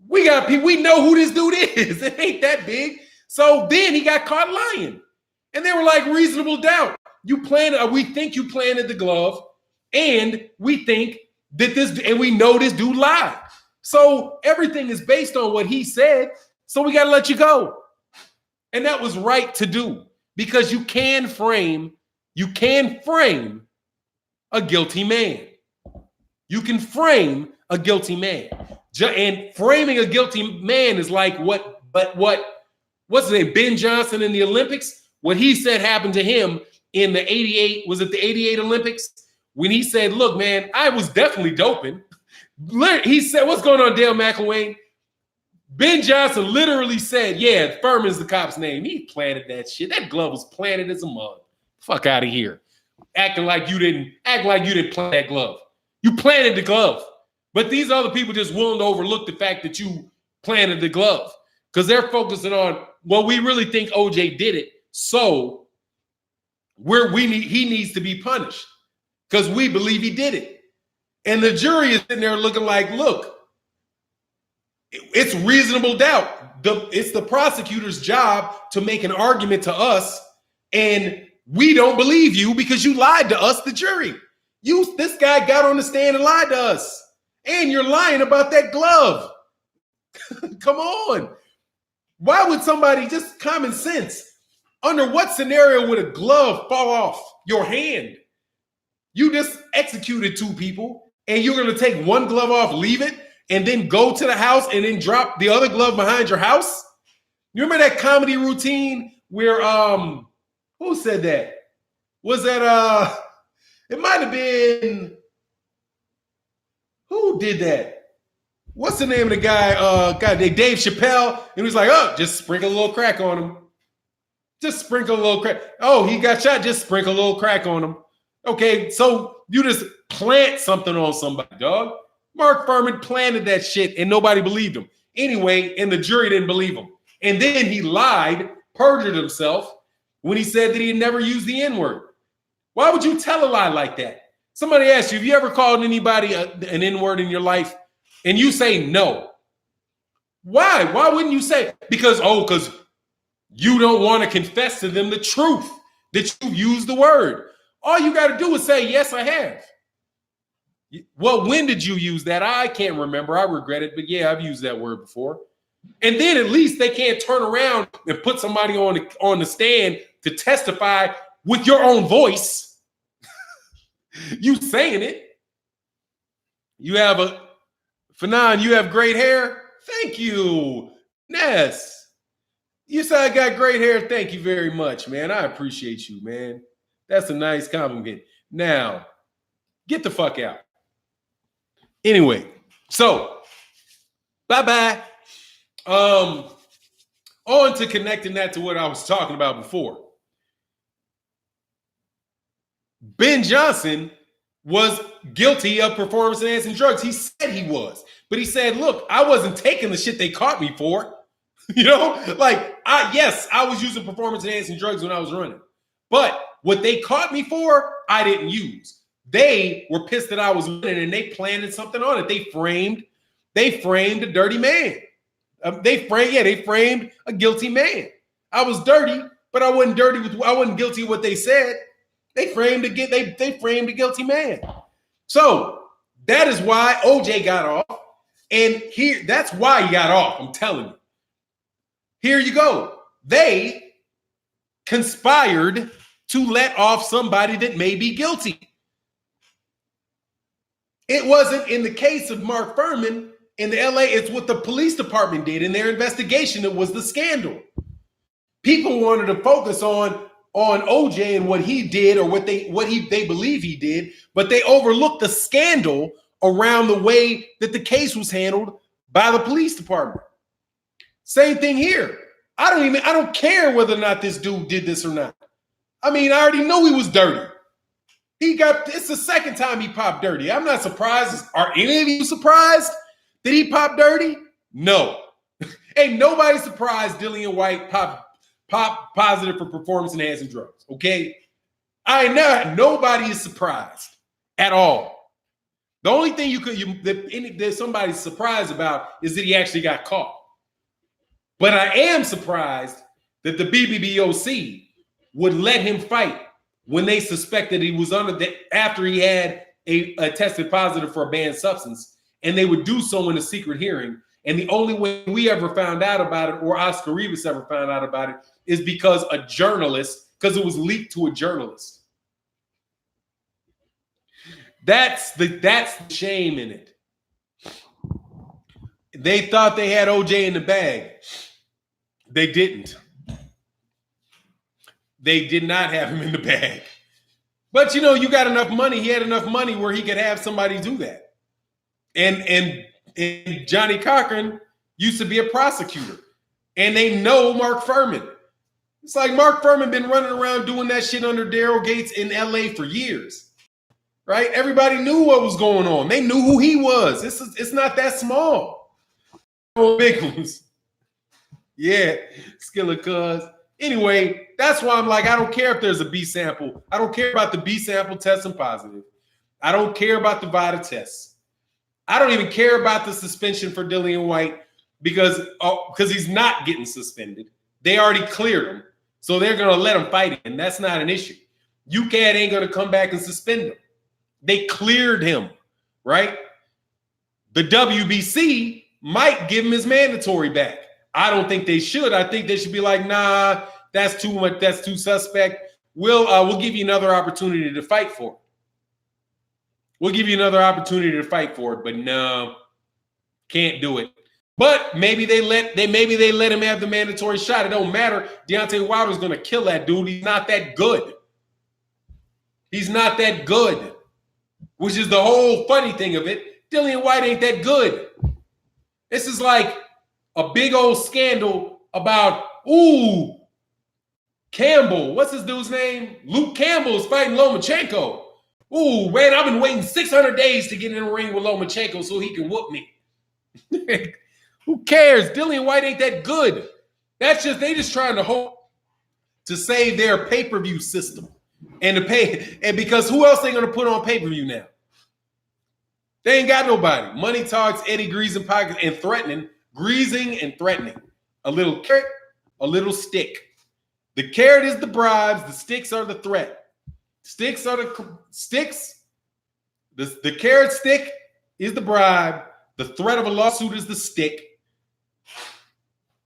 We got people, we know who this dude is. It ain't that big. So then he got caught lying. And they were like, reasonable doubt. We think you planted the glove, and we think that and we know this dude lied. So everything is based on what he said. So we got to let you go. And that was right to do, because you can frame a guilty man. You can frame a guilty man. And framing a guilty man is like what's his name? Ben Johnson in the Olympics? What he said happened to him in the 88, was it the 88 Olympics? When he said, look, man, I was definitely doping. He said, what's going on, Dale McElwain? Ben Johnson literally said, yeah, Furman's the cop's name. He planted that shit. That glove was planted as a mug. Fuck out of here. Acting like you didn't plant that glove. You planted the glove. But these other people just willing to overlook the fact that you planted the glove, because they're focusing on, well, we really think OJ did it, so he needs to be punished because we believe he did it. And the jury is sitting there looking like, look, it's reasonable doubt. It's the prosecutor's job to make an argument to us, and we don't believe you because you lied to us, the jury. This guy got on the stand and lied to us. And you're lying about that glove. Come on. Why would somebody, just common sense, under what scenario would a glove fall off your hand? You just executed 2 people and you're going to take one glove off, leave it, and then go to the house and then drop the other glove behind your house? You remember that comedy routine where, who said that? Was that, it might have been, who did that? What's the name of the guy? Dave Chappelle. And he was like, oh, just sprinkle a little crack on him. Just sprinkle a little crack. Oh, he got shot. Just sprinkle a little crack on him. Okay, so you just plant something on somebody, dog. Mark Fuhrman planted that shit and nobody believed him. Anyway, and the jury didn't believe him. And then he lied, perjured himself when he said that he had never used the N-word. Why would you tell a lie like that? Somebody asked you, have you ever called anybody an N-word in your life? And you say no. Why? Why wouldn't you say? Because you don't want to confess to them the truth that you used the word. All you got to do is say, yes, I have. Well, when did you use that? I can't remember. I regret it. But yeah, I've used that word before. And then at least they can't turn around and put somebody on the stand to testify with your own voice. You saying it. You have Fanon, you have great hair. Thank you. Ness. You said I got great hair. Thank you very much, man. I appreciate you, man. That's a nice compliment. Now, get the fuck out. Anyway, so bye-bye. On to connecting that to what I was talking about before. Ben Johnson was guilty of performance-enhancing drugs. He said he was. But he said, look, I wasn't taking the shit they caught me for. You know? Like, I was using performance-enhancing drugs when I was running. But what they caught me for, I didn't use. They were pissed that I was running, and they planted something on it. They framed a dirty man. They framed a guilty man. I was dirty, but I wasn't guilty of what they said. They framed a guilty man. So that is why OJ got off. And that's why he got off. I'm telling you. Here you go. They conspired to let off somebody that may be guilty. It wasn't in the case of Mark Fuhrman in the LA. It's what the police department did in their investigation. That was the scandal. People wanted to focus on OJ and what he did or what they believe he did, but they overlooked the scandal around the way that the case was handled by the police department. Same thing here. I don't care whether or not this dude did this or not. I mean, I already know he was dirty. It's the second time he popped dirty. I'm not surprised. Are any of you surprised that he popped dirty? No. Ain't nobody surprised Dillian White popped positive for performance-enhancing drugs, okay? Nobody is surprised at all. The only thing that somebody's surprised about is that he actually got caught. But I am surprised that the BBBOC would let him fight when they suspected he was after he had a tested positive for a banned substance, and they would do so in a secret hearing. And the only way we ever found out about it, or Oscar Rivas ever found out about it, is because it was leaked to a journalist. That's the shame in it. They thought they had OJ in the bag. They didn't. They did not have him in the bag. But you got enough money. He had enough money where he could have somebody do that. And Johnny Cochran used to be a prosecutor. And they know Mark Fuhrman. It's like Mark Fuhrman been running around doing that shit under Daryl Gates in LA for years. Right? Everybody knew what was going on. They knew who he was. It's not that small. Big ones. Yeah, Skilla cuz. Anyway, that's why I'm like, I don't care if there's a B sample. I don't care about the B sample testing positive. I don't care about the VIDA tests. I don't even care about the suspension for Dillian White because he's not getting suspended. They already cleared him. So they're going to let him fight it, and that's not an issue. UCAD ain't going to come back and suspend him. They cleared him, right? The WBC might give him his mandatory back. I don't think they should. I think they should be like, nah, that's too much. That's too suspect. We'll give you another opportunity to fight for it. We'll give you another opportunity to fight for it, but no, can't do it. But maybe they let him have the mandatory shot. It don't matter. Deontay Wilder's gonna kill that dude. He's not that good. He's not that good, which is the whole funny thing of it. Dillian White ain't that good. This is like a big old scandal about, Campbell, what's his dude's name? Luke Campbell is fighting Lomachenko. Ooh, man, I've been waiting 600 days to get in the ring with Lomachenko so he can whoop me. Who cares? Dillian White ain't that good. They just trying to hope to save their pay-per-view system. And because who else they gonna put on pay-per-view now? They ain't got nobody. Money talks, Eddie greasing pockets and threatening, greasing and threatening. A little carrot, a little stick. The carrot is the bribes, the sticks are the threat. Sticks are the sticks. The carrot stick is the bribe. The threat of a lawsuit is the stick.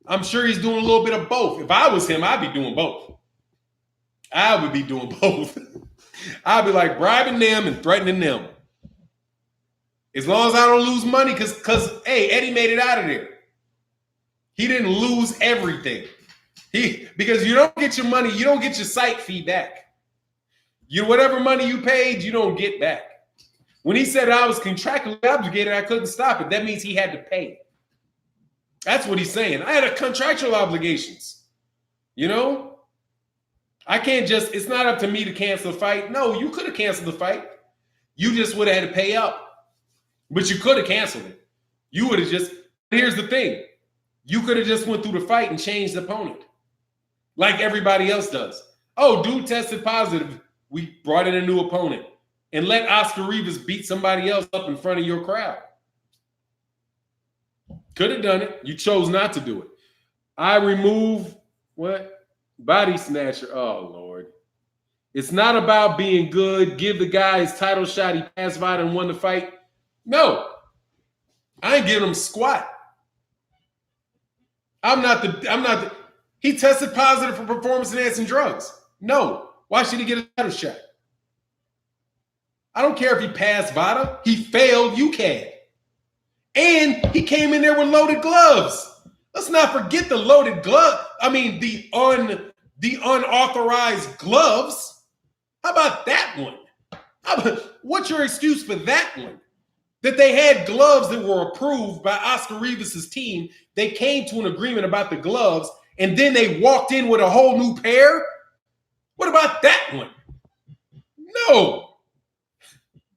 I'm sure he's doing a little bit of both. If I was him, I'd be doing both. I would be doing both. I'd be like bribing them and threatening them. As long as I don't lose money, because hey, Eddie made it out of there. He didn't lose everything. Because you don't get your money, you don't get your site fee back. Whatever money you paid, you don't get back. When he said I was contractually obligated, I couldn't stop it. That means he had to pay. That's what he's saying. I had a contractual obligations. I can't it's not up to me to cancel the fight. No, you could have canceled the fight. You just would have had to pay up. But you could have canceled it. You would have here's the thing. You could have just went through the fight and changed the opponent. Like everybody else does. Oh, dude tested positive. We brought in a new opponent. And let Oscar Rivas beat somebody else up in front of your crowd. Could have done it. You chose not to do it. I remove what? Body snatcher. Oh, Lord. It's not about being good. Give the guy his title shot. He passed Whyte and won the fight. No. I ain't giving him squat. He tested positive for performance-enhancing drugs. No. Why should he get a title shot? I don't care if he passed VADA. He failed UCAD. And he came in there with loaded gloves. Let's not forget the loaded glove. I mean, the unauthorized gloves. How about that one? What's your excuse for that one? That they had gloves that were approved by Oscar Rivas' team. They came to an agreement about the gloves, and then they walked in with a whole new pair? What about that one? No.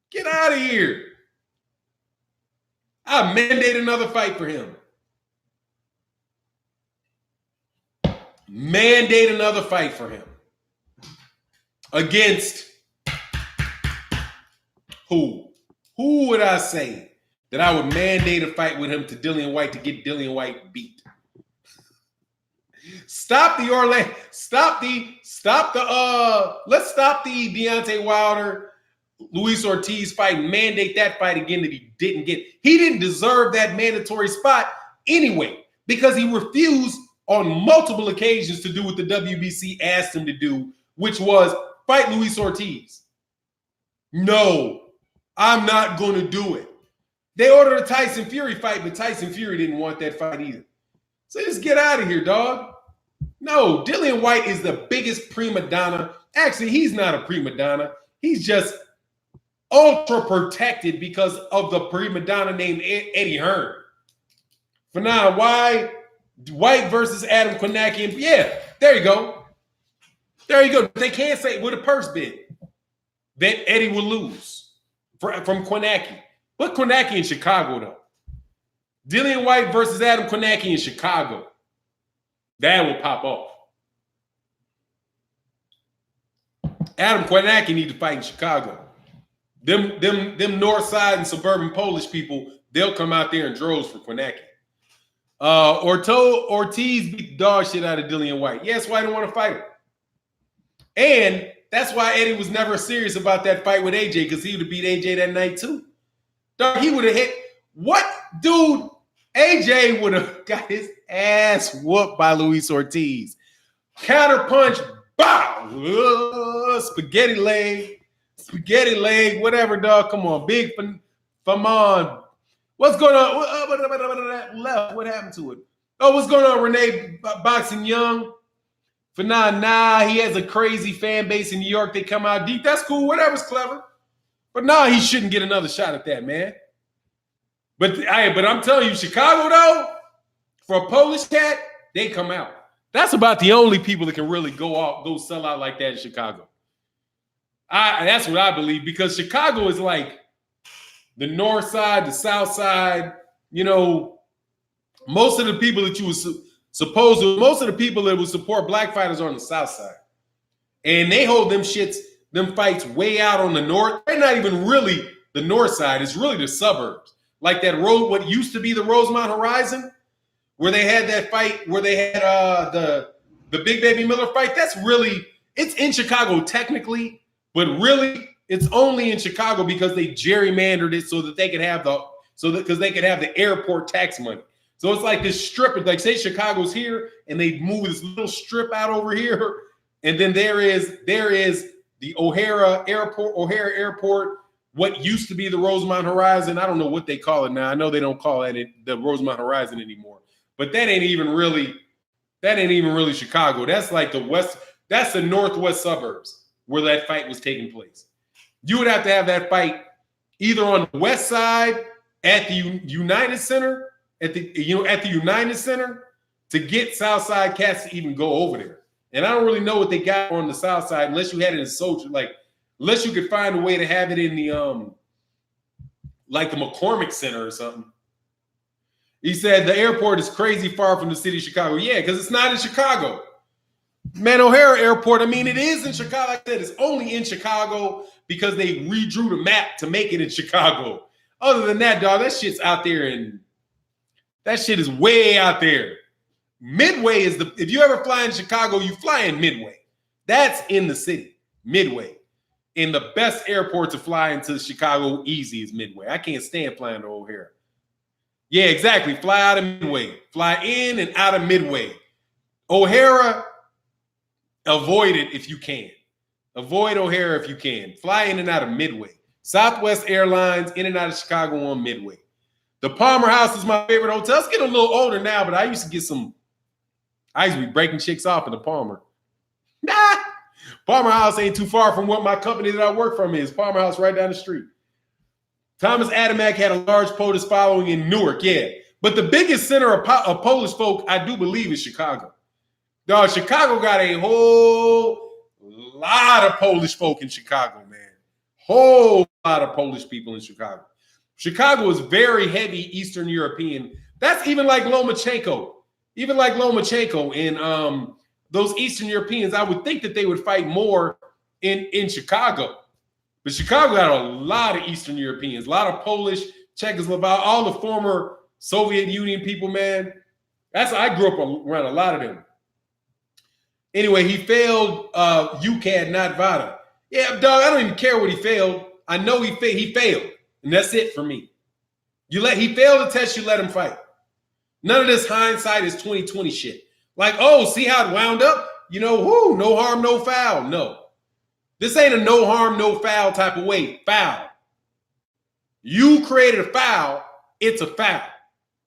Get out of here. I mandate another fight for him. Mandate another fight for him. Against who? Who would I say that I would mandate a fight with him to Dillian White to get Dillian White beat? Let's stop the Deontay Wilder Luis Ortiz fight and mandate that fight again that he didn't get. He didn't deserve that mandatory spot anyway because he refused on multiple occasions to do what the WBC asked him to do, which was fight Luis Ortiz. No, I'm not going to do it. They ordered a Tyson Fury fight, but Tyson Fury didn't want that fight either. So just get out of here, dog. No, Dillian White is the biggest prima donna. Actually, he's not a prima donna. He's just ultra protected because of the prima donna named Eddie Hearn. For now, why Whyte versus Adam Kownacki? Yeah, there you go. There you go. They can't say with a purse bid that Eddie will lose from Kownacki. Put Kownacki in Chicago, though. Dillian White versus Adam Kownacki in Chicago. That will pop off. Adam Kownacki need to fight in Chicago. Them North Side and suburban Polish people, they'll come out there in droves for Kownacki. Ortiz beat the dog shit out of Dillian White. Yeah, that's why I didn't want to fight him. And that's why Eddie was never serious about that fight with AJ, because he would have beat AJ that night too. Dog, he would have hit. What dude? AJ would have got his ass whooped by Luis Ortiz. Counter punch, bow, spaghetti leg, whatever, dog. Come on, big Faman. What's going on? Left. What happened to it? Oh, what's going on, Renee Boxing Young? For nah, he has a crazy fan base in New York. They come out deep. That's cool. Whatever's clever. But he shouldn't get another shot at that, man. But I'm telling you, Chicago, though, for a Polish cat, they come out. That's about the only people that can really go sell out like that in Chicago. That's what I believe, because Chicago is like the north side, the south side. You know, most of the people that you would most of the people that would support black fighters are on the south side. And they hold them fights way out on the north. They're not even really the north side. It's really the suburbs. Like that road, what used to be the Rosemont Horizon, where they had that fight, where they had the Big Baby Miller fight. It's in Chicago technically, but really it's only in Chicago because they gerrymandered it so that they could have the airport tax money. So it's like this strip, like say Chicago's here and they move this little strip out over here. And then there is the O'Hare Airport, what used to be the Rosemont Horizon. I don't know what they call it now. I know they don't call it the Rosemont Horizon anymore. But that ain't even really Chicago. That's like that's the northwest suburbs where that fight was taking place. You would have to have that fight either on the west side at the United Center, at the United Center, to get south side cats to even go over there. And I don't really know what they got on the south side unless you had it in Soldier, unless you could find a way to have it in the like the McCormick Center or something. He said the airport is crazy far from the city of Chicago. Yeah, because it's not in Chicago. Man, O'Hare Airport, I mean, it is in Chicago. Like I said, it's only in Chicago because they redrew the map to make it in Chicago. Other than that, dog, that shit's out there, and that shit is way out there. Midway is if you ever fly in Chicago, you fly in Midway. That's in the city, Midway. And the best airport to fly into Chicago easy is Midway. I can't stand flying to O'Hare. Yeah, exactly. Fly out of Midway. Fly in and out of Midway. O'Hare, avoid it if you can. Avoid O'Hare if you can. Fly in and out of Midway. Southwest Airlines, in and out of Chicago on Midway. The Palmer House is my favorite hotel. It's getting a little older now, but I used to be breaking chicks off in the Palmer. Nah. Palmer House ain't too far from what my company that I work from is. Palmer House right down the street. Thomas Adamek had a large Polish following in Newark, yeah. But the biggest center of Polish folk, I do believe, is Chicago. Dog, Chicago got a whole lot of Polish folk in Chicago, man. Whole lot of Polish people in Chicago. Chicago is very heavy Eastern European. That's even like Lomachenko. Even like Lomachenko and those Eastern Europeans, I would think that they would fight more in Chicago. But Chicago got a lot of Eastern Europeans, a lot of Polish, Czechoslovak, all the former Soviet Union people, man. I grew up around a lot of them. Anyway, he failed UCAD, not VADA. Yeah, dog, I don't even care what he failed. I know he failed, and that's it for me. He failed the test, you let him fight. None of this hindsight is 2020 shit. Like, oh, see how it wound up? No harm, no foul. No. This ain't a no harm, no foul type of way. Foul. You created a foul, it's a foul.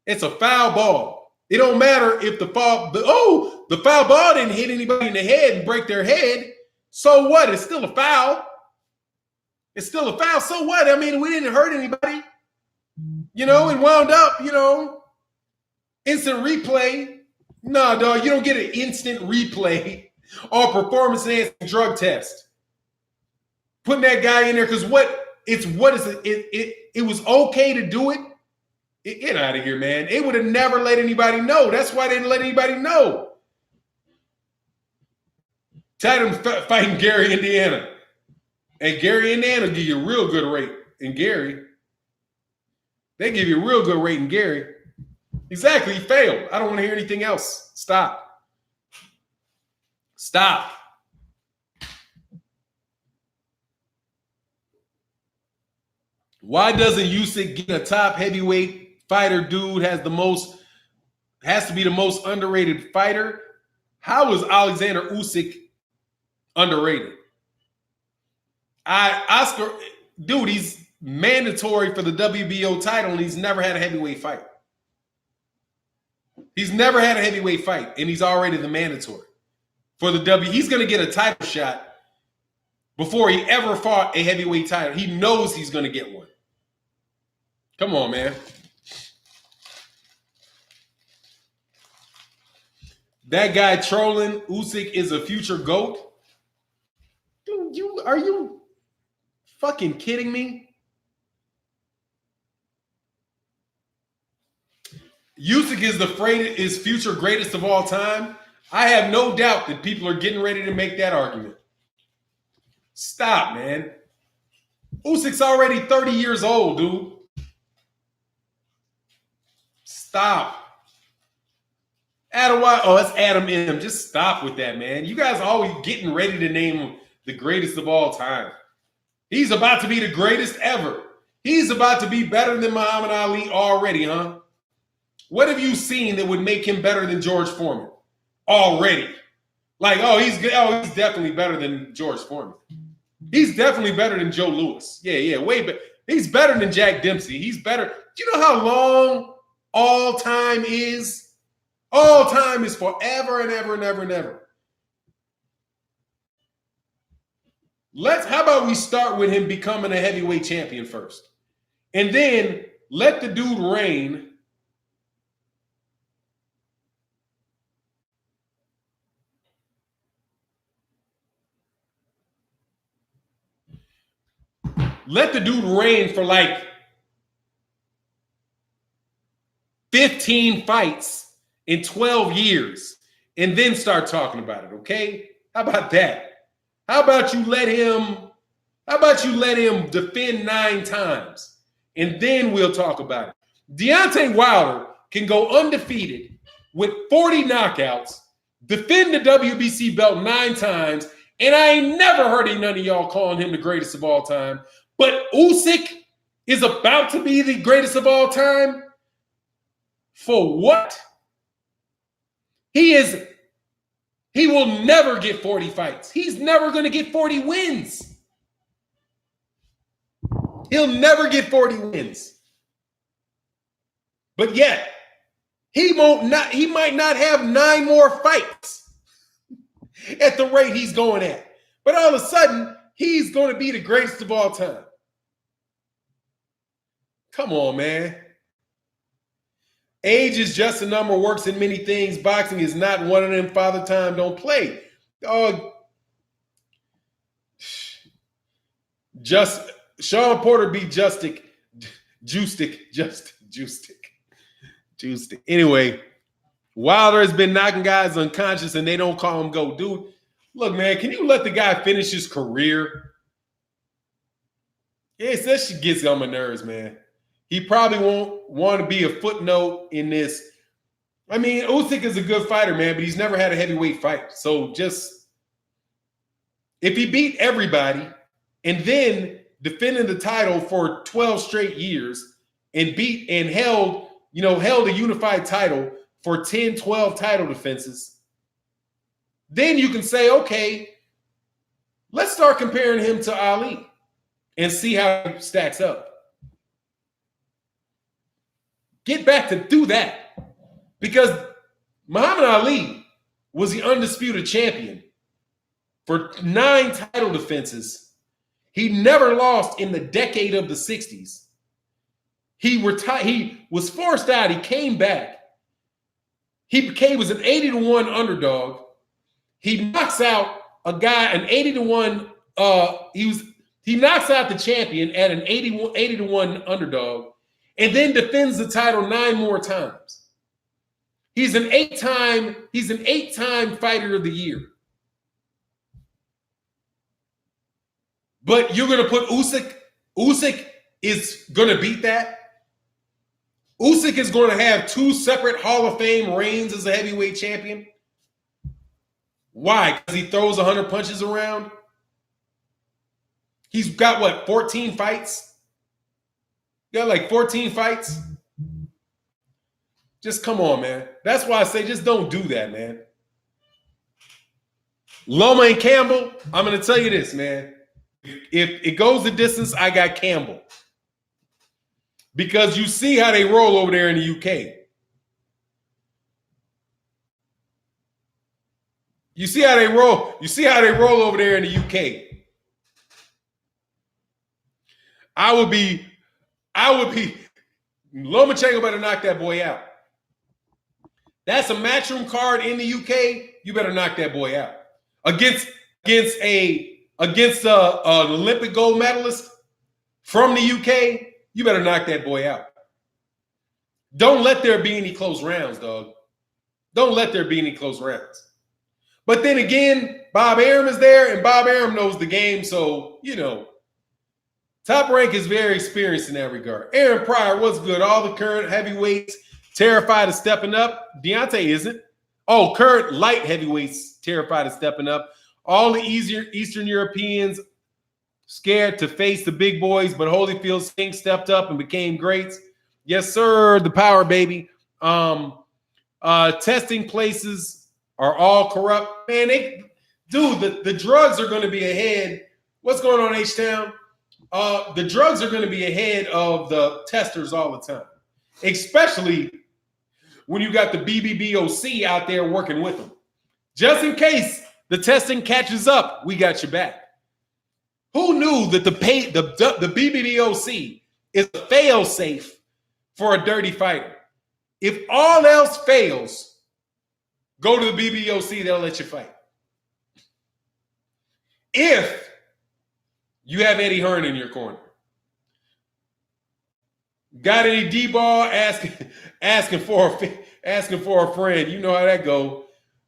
It's a foul ball. It don't matter if the foul ball didn't hit anybody in the head and break their head. So what? It's still a foul. It's still a foul. So what? I mean, we didn't hurt anybody. It wound up, instant replay. No, dog, you don't get an instant replay or performance enhancing drug test. Putting that guy in there because it was okay to do it. Get out of here, man. It would have never let anybody know. That's why they didn't let anybody know. Tatum fighting Gary, Indiana. And Gary, Indiana give you a real good rate in Gary. They give you a real good rate in Gary. Exactly. He failed. I don't want to hear anything else. Stop. Stop. Why doesn't Usyk get a top heavyweight fighter? Dude has to be the most underrated fighter. How is Oleksandr Usyk underrated? Dude, he's mandatory for the WBO title, and he's never had a heavyweight fight. He's never had a heavyweight fight, and he's already the mandatory for the W. He's going to get a title shot before he ever fought a heavyweight title. He knows he's going to get one. Come on, man. That guy trolling Usyk is a future GOAT. Dude, are you fucking kidding me? Usyk is future greatest of all time. I have no doubt that people are getting ready to make that argument. Stop, man. Usyk's already 30 years old, dude. Stop. Adam White. Oh, that's Adam M. Just stop with that, man. You guys are always getting ready to name him the greatest of all time. He's about to be the greatest ever. He's about to be better than Muhammad Ali already, huh? What have you seen that would make him better than George Foreman already? Like, he's definitely better than George Foreman. He's definitely better than Joe Louis. Yeah, way better. He's better than Jack Dempsey. He's better. Do you know how long all time is? All time is forever and ever and ever and ever. How about we start with him becoming a heavyweight champion first? And then let the dude reign. Let the dude reign for like 15 fights in 12 years and then start talking about it, okay? How about that? How about you let him defend 9 times and then we'll talk about it. Deontay Wilder can go undefeated with 40 knockouts, defend the WBC belt 9 times, and I ain't never heard of none of y'all calling him the greatest of all time. But Usyk is about to be the greatest of all time? For what? He will never get 40 fights. He's never going to get 40 wins. He'll never get 40 wins. But yet, he might not have 9 more fights at the rate he's going at. But all of a sudden, he's going to be the greatest of all time. Come on, man. Age is just a number, works in many things. Boxing is not one of them. Father Time don't play. Sean Porter beat Justick. Anyway, Wilder has been knocking guys unconscious and they don't call him GOAT. Dude, look, man, can you let the guy finish his career? Yeah, that shit gets on my nerves, man. He probably won't want to be a footnote in this. I mean, Usyk is a good fighter, man, but he's never had a heavyweight fight. So just, if he beat everybody and then defended the title for 12 straight years and held a unified title for 10, 12 title defenses, then you can say, okay, let's start comparing him to Ali and see how he stacks up. Get back to do that. Because Muhammad Ali was the undisputed champion for 9 title defenses. He never lost in the decade of the 60s. He was forced out. He came back. Was an 80-1 underdog. He knocks out a guy, an 80-1. He knocks out the champion at an 80-1 underdog, and then defends the title 9 more times. He's an 8-time fighter of the year. But you're going to put Usyk. Usyk is going to beat that. Usyk is going to have 2 separate Hall of Fame reigns as a heavyweight champion. Why? Because he throws 100 punches around? He's got, 14 fights? Got like 14 fights? Just come on, man. That's why I say just don't do that, man. Loma and Campbell, I'm going to tell you this, man. If it goes the distance, I got Campbell. Because you see how they roll over there in the UK. You see how they roll. You see how they roll over there in the UK. I would be, Lomachenko better knock that boy out. That's a matchroom card in the UK. You better knock that boy out. Against an Olympic gold medalist from the UK, you better knock that boy out. Don't let there be any close rounds, dog. Don't let there be any close rounds. But then again, Bob Arum is there, and Bob Arum knows the game, so, Top Rank is very experienced in that regard. Aaron Pryor, what's good? All the current heavyweights terrified of stepping up. Deontay isn't. Oh, current light heavyweights terrified of stepping up. All the Eastern Europeans scared to face the big boys, but Holyfield Sink stepped up and became greats. Yes, sir. The power, baby. Testing places are all corrupt. Man, the drugs are going to be ahead. What's going on, H-Town? The drugs are going to be ahead of the testers all the time, especially when you got the BBBOC out there working with them. Just in case the testing catches up, we got your back. Who knew that the BBBOC is a fail-safe for a dirty fighter? If all else fails, go to the BBOC, they'll let you fight. If you have Eddie Hearn in your corner. Got any D-ball asking for a friend. You know how that go.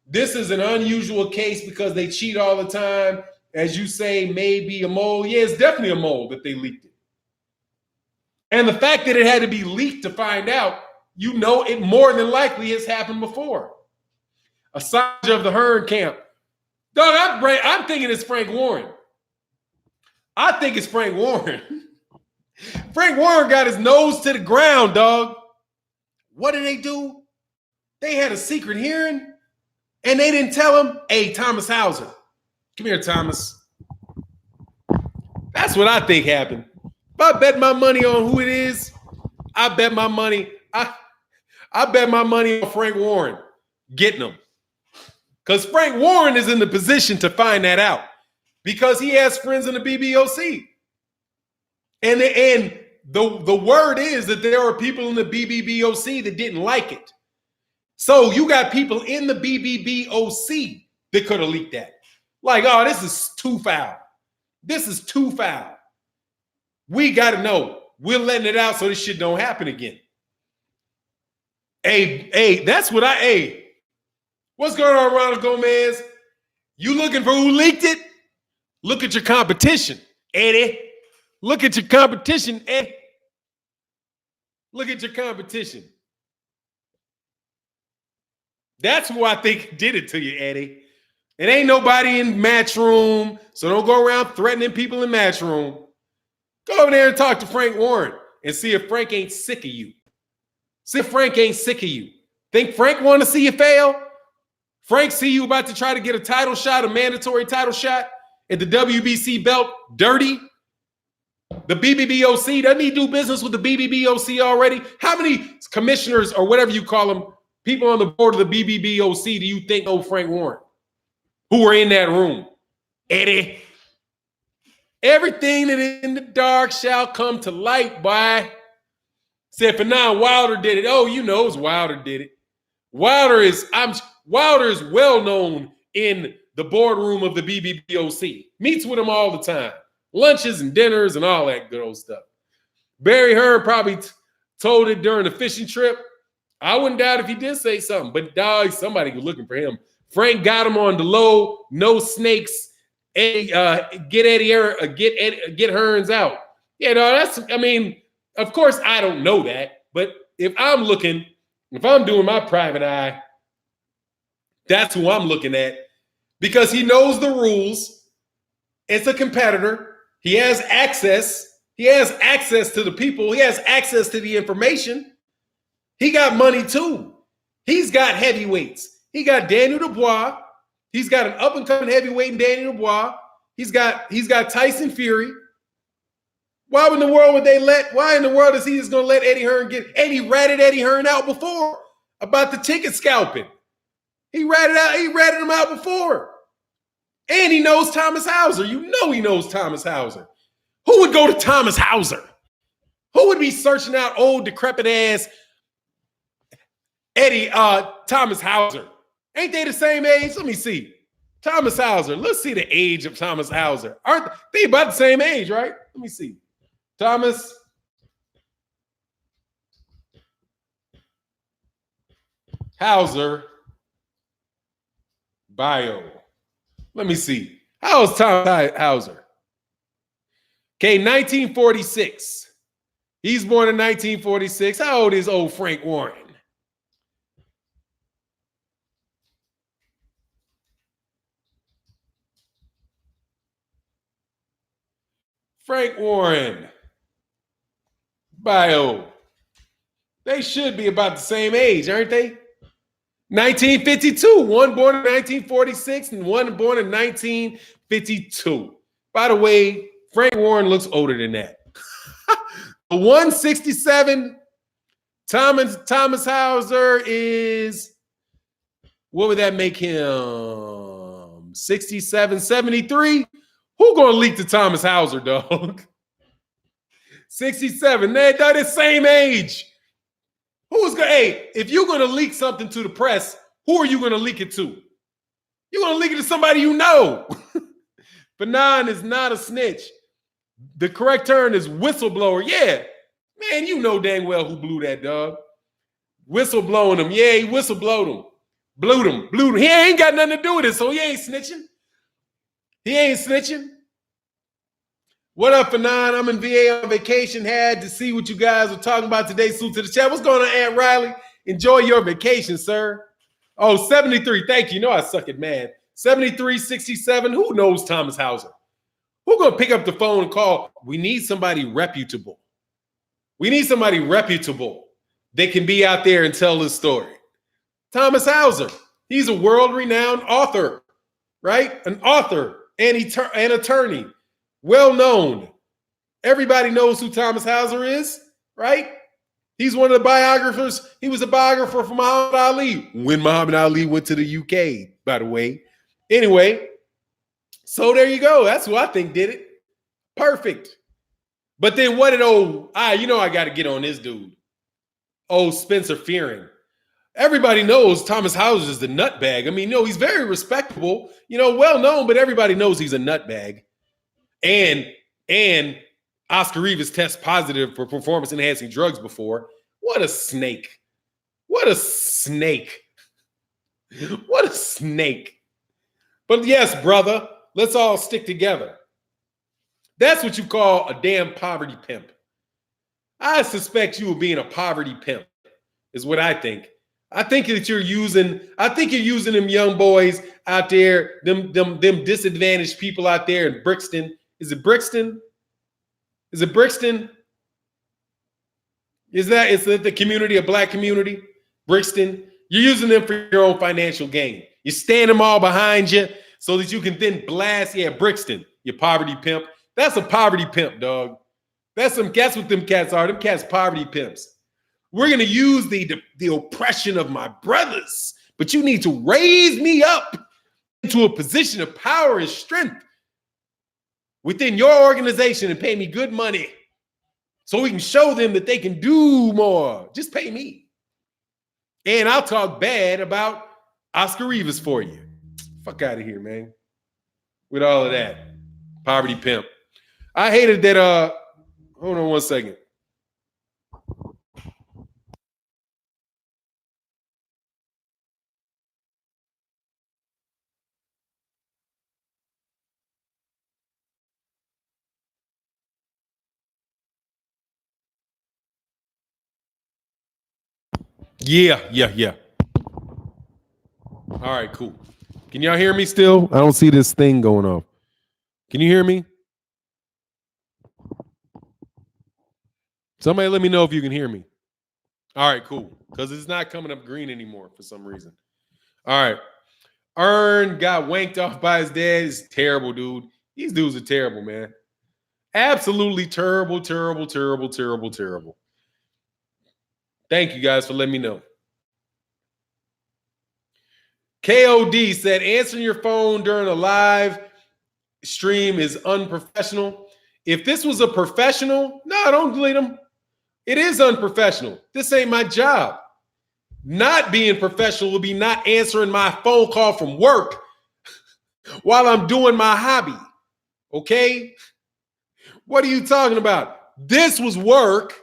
This is an unusual case because they cheat all the time. As you say, maybe a mole. Yeah, it's definitely a mole that they leaked it. And the fact that it had to be leaked to find out, it more than likely has happened before. Assange of the Hearn camp. Dog, I'm thinking it's Frank Warren. I think it's Frank Warren. Frank Warren got his nose to the ground, dog. What did they do? They had a secret hearing, and they didn't tell him, hey, Thomas Hauser. Come here, Thomas. That's what I think happened. If I bet my money on who it is, I bet my money on Frank Warren getting them. Because Frank Warren is in the position to find that out. Because he has friends in the BBOC. And the word is that there are people in the BBBOC that didn't like it. So you got people in the BBBOC that could have leaked that. Like, oh, this is too foul. This is too foul. We got to know. We're letting it out so this shit don't happen again. Hey, that's what what's going on, Ronald Gomez? You looking for who leaked it? Look at your competition, Eddie. Look at your competition, Eddie. Look at your competition. That's who I think did it to you, Eddie. It ain't nobody in Matchroom, so don't go around threatening people in Matchroom. Go over there and talk to Frank Warren and see if Frank ain't sick of you. See if Frank ain't sick of you. Think Frank want to see you fail? Frank see you about to try to get a title shot, a mandatory title shot at the WBC belt, dirty? The BBBOC, doesn't he do business with the BBBOC already? How many commissioners or whatever you call them, people on the board of the BBBOC do you think know Frank Warren? Who were in that room? Eddie. Everything that is in the dark shall come to light, boy. Said for now, Wilder did it. Oh, it's Wilder did it. Wilder is well known in the boardroom of the BBBOC. Meets with him all the time. Lunches and dinners and all that good old stuff. Barry Hearn probably told it during the fishing trip. I wouldn't doubt if he did say something, but dog, somebody was looking for him. Frank got him on the low, no snakes. Get Hearns out. Yeah, no, of course I don't know that, but if I'm doing my private eye, that's who I'm looking at because he knows the rules. It's a competitor. He has access. He has access to the people. He has access to the information. He got money too. He's got heavyweights. He got Daniel Dubois. He's got an up-and-coming heavyweight in Daniel Dubois. He's got Tyson Fury. Why in the world is he just going to let Eddie Hearn get? And he ratted Eddie Hearn out before about the ticket scalping. He ratted him out before. And he knows Thomas Hauser. He knows Thomas Hauser. Who would go to Thomas Hauser? Who would be searching out old, decrepit ass Thomas Hauser. Ain't they the same age? Let me see. Thomas Hauser. Let's see the age of Thomas Hauser. Aren't they about the same age, right? Let me see. Thomas Hauser bio. Let me see. How old is Thomas Hauser? Okay, 1946. He's born in 1946. How old is old Frank Warren? Frank Warren. Bio. They should be about the same age, aren't they? 1952. One born in 1946 and one born in 1952. By the way, Frank Warren looks older than that. 167. Thomas Hauser is, what would that make him? 67, 73? Who gonna leak to Thomas Hauser, dog? 67. They're the same age. Who's gonna, hey, if you're gonna leak something to the press, who are you gonna leak it to? You're gonna leak it to somebody you know. Fanon is not a snitch. The correct term is whistleblower. Yeah. Man, you know dang well who blew that, dog. Whistleblowing him. Yeah, he whistleblowed him. Blew him. He ain't got nothing to do with it, so he ain't snitching. He ain't snitching. What up, Fanon? I'm in VA on vacation. Had to see what you guys were talking about today. Salute to the chat. What's going on, Aunt Riley? Enjoy your vacation, sir. Oh, 73. Thank you. You know I suck at math. 73, 67. Who knows Thomas Hauser? Who's going to pick up the phone and call? We need somebody reputable. We need somebody reputable that can be out there and tell this story. Thomas Hauser. He's a world-renowned author, right? An author and an attorney. Well-known. Everybody knows who Thomas Hauser is, right? He's one of the biographers. He was a biographer for Muhammad Ali when Muhammad Ali went to the UK, by the way. Anyway, so there you go. That's who I think did it. Perfect. But then what did I got to get on this dude. Spencer Fearing. Everybody knows Thomas Hauser is the nutbag. I mean, he's very respectable, well-known, but everybody knows he's a nutbag. And Oscar Rivas tests positive for performance-enhancing drugs before. What a snake. What a snake. What a snake. But yes, brother, let's all stick together. That's what you call a damn poverty pimp. I suspect you of being a poverty pimp, is what I think. I think you're using them young boys out there, them disadvantaged people out there in Brixton. Is it Brixton? Is it Brixton? Is it the community, a black community? Brixton? You're using them for your own financial gain. You stand them all behind you so that you can then blast, Brixton, you poverty pimp. That's a poverty pimp, dog. That's what them cats are. Them cats poverty pimps. We're going to use the oppression of my brothers, but you need to raise me up into a position of power and strength within your organization and pay me good money so we can show them that they can do more. Just pay me. And I'll talk bad about Oscar Rivas for you. Fuck out of here, man. With all of that. Poverty pimp. I hated that, hold on one second. Yeah. All right, cool. Can y'all hear me still? I don't see this thing going off. Can you hear me? Somebody let me know if you can hear me. All right, cool. Because it's not coming up green anymore for some reason. All right. Hearn got wanked off by his dad. He's terrible, dude. These dudes are terrible, man. Absolutely terrible. Thank you guys for letting me know. KOD said, answering your phone during a live stream is unprofessional. If this was a professional, no, don't delete them. It is unprofessional. This ain't my job. Not being professional would be not answering my phone call from work while I'm doing my hobby. Okay? What are you talking about? This was work.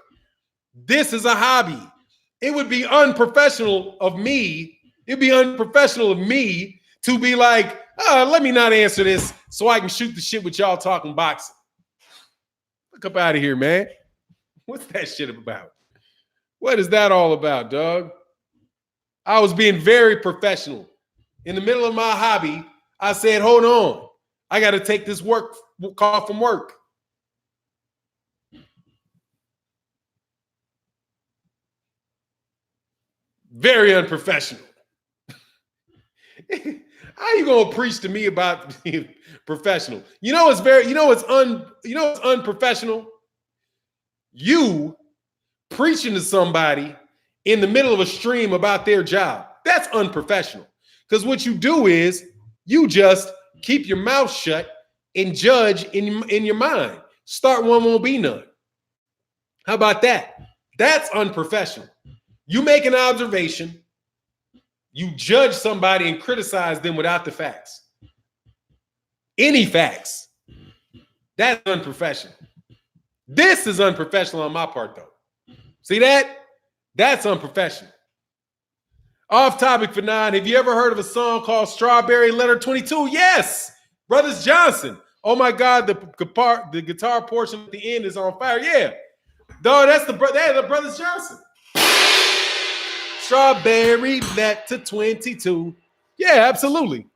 This is a hobby. It would be unprofessional of me. It'd be unprofessional of me to be like, let me not answer this so I can shoot the shit with y'all talking boxing. Look up out of here, man. What's that shit about? What is that all about, dog? I was being very professional. In the middle of my hobby, I said, hold on. I got to take this work call from work. Very unprofessional. How you gonna preach to me about being professional? It's unprofessional. You preaching to somebody in the middle of a stream about their job. That's unprofessional. Because what you do is you just keep your mouth shut and judge in your mind. Start one, won't be none. How about that? That's unprofessional. You make an observation, you judge somebody and criticize them without the facts. Any facts. That's unprofessional. This is unprofessional on my part, though. See that? That's unprofessional. Off topic for 9. Have you ever heard of a song called Strawberry Letter 22? Yes. Brothers Johnson. Oh my God, the guitar portion at the end is on fire. Yeah. Dog, that's the Brothers Johnson. Strawberry Letter 22. Yeah, absolutely.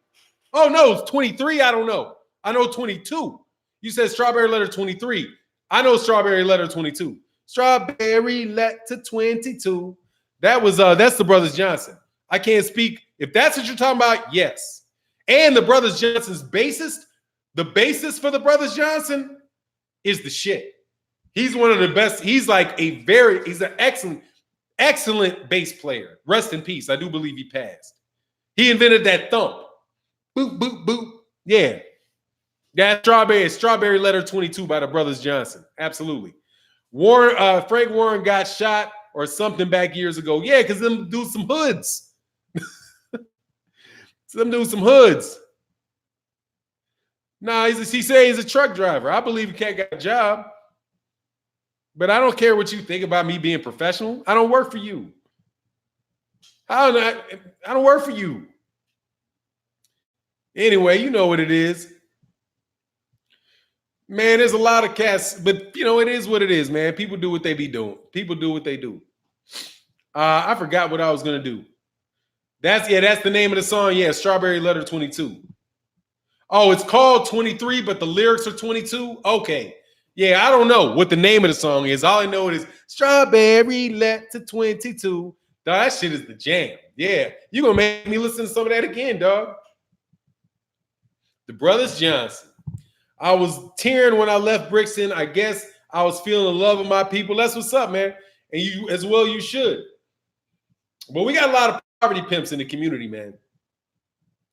Oh no, it's 23. I don't know. I know 22. You said Strawberry Letter 23. I know Strawberry Letter 22. Strawberry Letter 22. That's the Brothers Johnson. I can't speak. If that's what you're talking about, yes. And the Brothers Johnson's bassist, the bassist for the Brothers Johnson is the shit. He's one of the best. He's an excellent bass player. Rest in peace. I do believe he passed. He invented that thump. Boop, boop, boop. Yeah. That Strawberry Letter 22 by the Brothers Johnson. Absolutely. Frank Warren got shot or something back years ago. Yeah, because them do some hoods. Some do some hoods. Nah, he say he's a truck driver. I believe he can't get a job. But I don't care what you think about me being professional. I don't work for you. I don't work for you. Anyway, you know what it is. Man, there's a lot of cats, but it is what it is, man. People do what they be doing. People do what they do. I forgot what I was gonna do. That's the name of the song. Yeah, Strawberry Letter 22. Oh, it's called 23, but the lyrics are 22. Okay. Yeah, I don't know what the name of the song is. All I know is Strawberry Letter 22. Dog, that shit is the jam. Yeah, you gonna make me listen to some of that again, dog. The Brothers Johnson. I was tearing when I left Brixton. I guess I was feeling the love of my people. That's what's up, man. And you as well, you should. But we got a lot of poverty pimps in the community, man.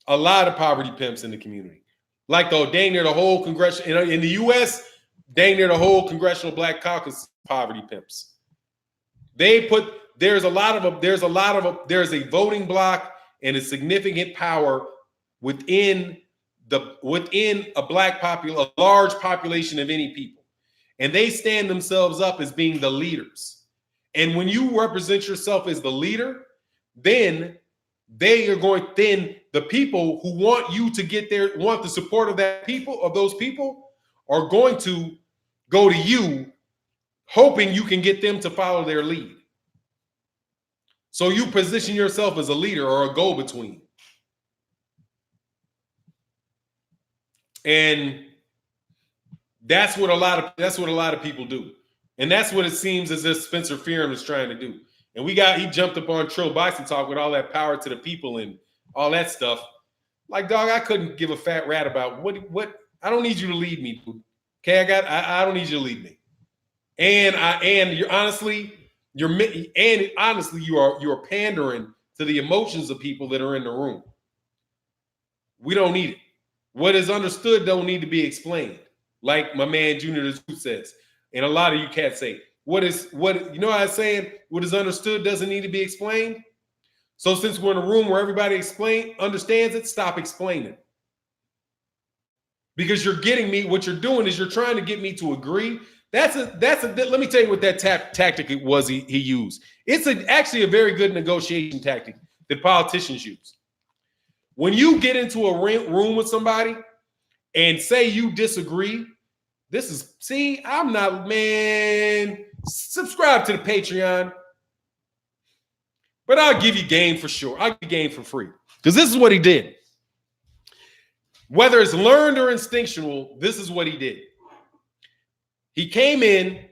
A lot of poverty pimps in the community. Like dang near the whole congressional in the U.S., dang near the whole congressional Black Caucus poverty pimps. There's a voting block and a significant power within a a large population of any people. And they stand themselves up as being the leaders. And when you represent yourself as the leader, then the people who want you to want the support of those people are going to go to you hoping you can get them to follow their lead. So you position yourself as a leader or a go-between. And that's what a lot of people do. And that's what it seems as if Spencer Fearon is trying to do. And he jumped up on Trill Boxing Talk with all that power to the people and all that stuff. Like, dog, I couldn't give a fat rat about what I don't need you to lead me, dude. Okay, I don't need you to lead me. And you're honestly you are pandering to the emotions of people that are in the room. We don't need it. What is understood don't need to be explained. Like my man Junior the Truth says, and a lot of you cats say, what you know what I'm saying? What is understood doesn't need to be explained. So since we're in a room where everybody understands it, stop explaining. Because you're getting me, what you're doing is you're trying to get me to agree. Let me tell you what that tactic it was he used. It's actually a very good negotiation tactic that politicians use. When you get into a room with somebody and say you disagree, I'm not, man, subscribe to the Patreon, but I'll give you game for sure. I'll give you game for free. Because this is what he did. Whether it's learned or instinctual, this is what he did. He came in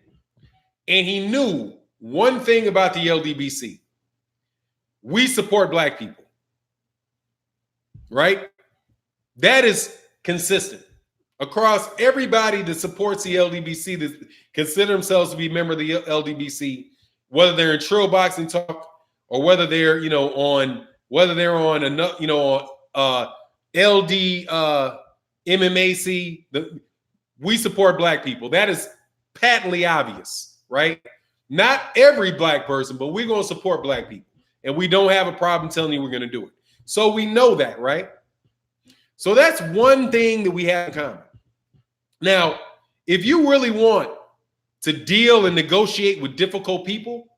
and he knew one thing about the LDBC. We support black people, right? That is consistent across everybody that supports the LDBC, that consider themselves to be a member of the LDBC, whether they're in Trill Boxing Talk or whether they're, on LD MMAC. We support black people. That is patently obvious, right? Not every black person, but we're going to support black people. And we don't have a problem telling you we're going to do it. So we know that, right? So that's one thing that we have in common. Now, if you really want to deal and negotiate with difficult people,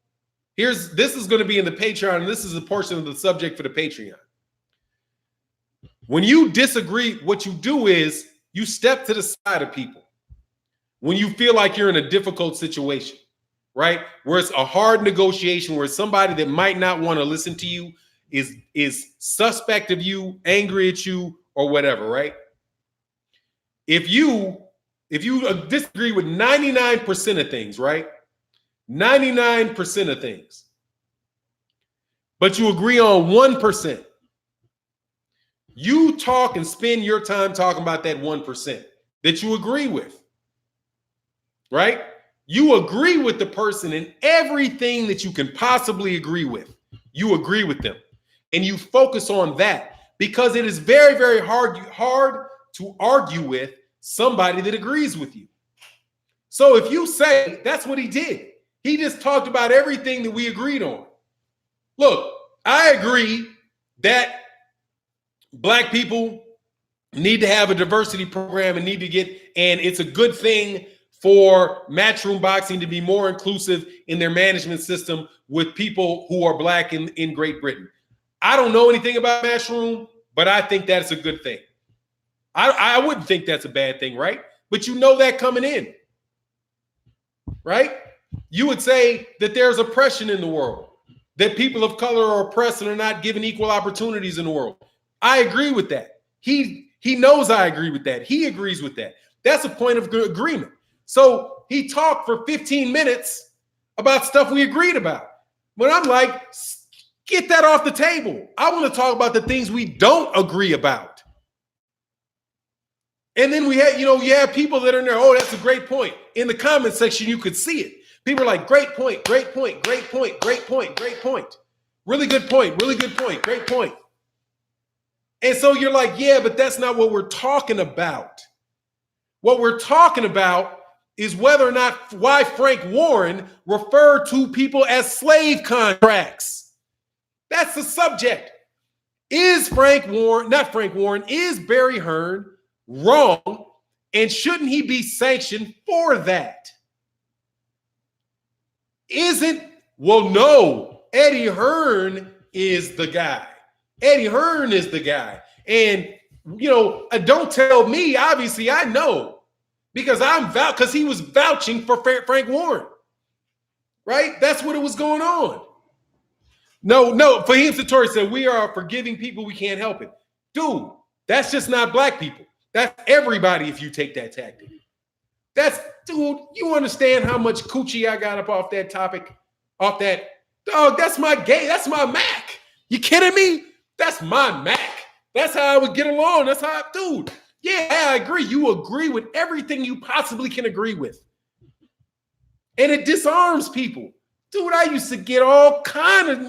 this is going to be in the Patreon, and this is a portion of the subject for the Patreon. When you disagree, what you do is you step to the side of people when you feel like you're in a difficult situation, right? Where it's a hard negotiation, where somebody that might not want to listen to you is suspect of you, angry at you, or whatever, right? If you disagree with 99% of things, right? 99% of things, but you agree on 1%. You talk and spend your time talking about that 1% that you agree with, right? You agree with the person in everything that you can possibly agree with. You agree with them, and you focus on that because it is very, very hard to argue with somebody that agrees with you. So if you say, that's what he did. He just talked about everything that we agreed on. Look, I agree that black people need to have a diversity program and it's a good thing for Matchroom Boxing to be more inclusive in their management system with people who are black in Great Britain. I don't know anything about Matchroom, but I think that's a good thing. I wouldn't think that's a bad thing, right? But you know that coming in, right? You would say that there's oppression in the world, that people of color are oppressed and are not given equal opportunities in the world. I agree with that. He knows I agree with that. He agrees with that. That's a point of agreement. So he talked for 15 minutes about stuff we agreed about. But I'm like, get that off the table. I want to talk about the things we don't agree about. And then you have people that are in there, oh, that's a great point. In the comment section, you could see it. People are like, great point, great point, great point, great point, great point. Really good point, great point. And so you're like, yeah, but that's not what we're talking about. What we're talking about is whether or not why Frank Warren referred to people as slave contracts. That's the subject. Is Barry Hearn wrong? And shouldn't he be sanctioned for that? No, Eddie Hearn is the guy. Eddie Hearn is the guy. And, don't tell me, obviously I know, because he was vouching for Frank Warren, right? That's what it was going on. No, Fahim Satori said, we are forgiving people, we can't help it. Dude, that's just not black people. That's everybody if you take that tactic. Dude, you understand how much coochie I got up off that topic? Off that, dog, that's my Mac. You kidding me? That's my Mac. That's how I would get along. Dude, yeah, I agree. You agree with everything you possibly can agree with. And it disarms people. Dude, I used to get all kind of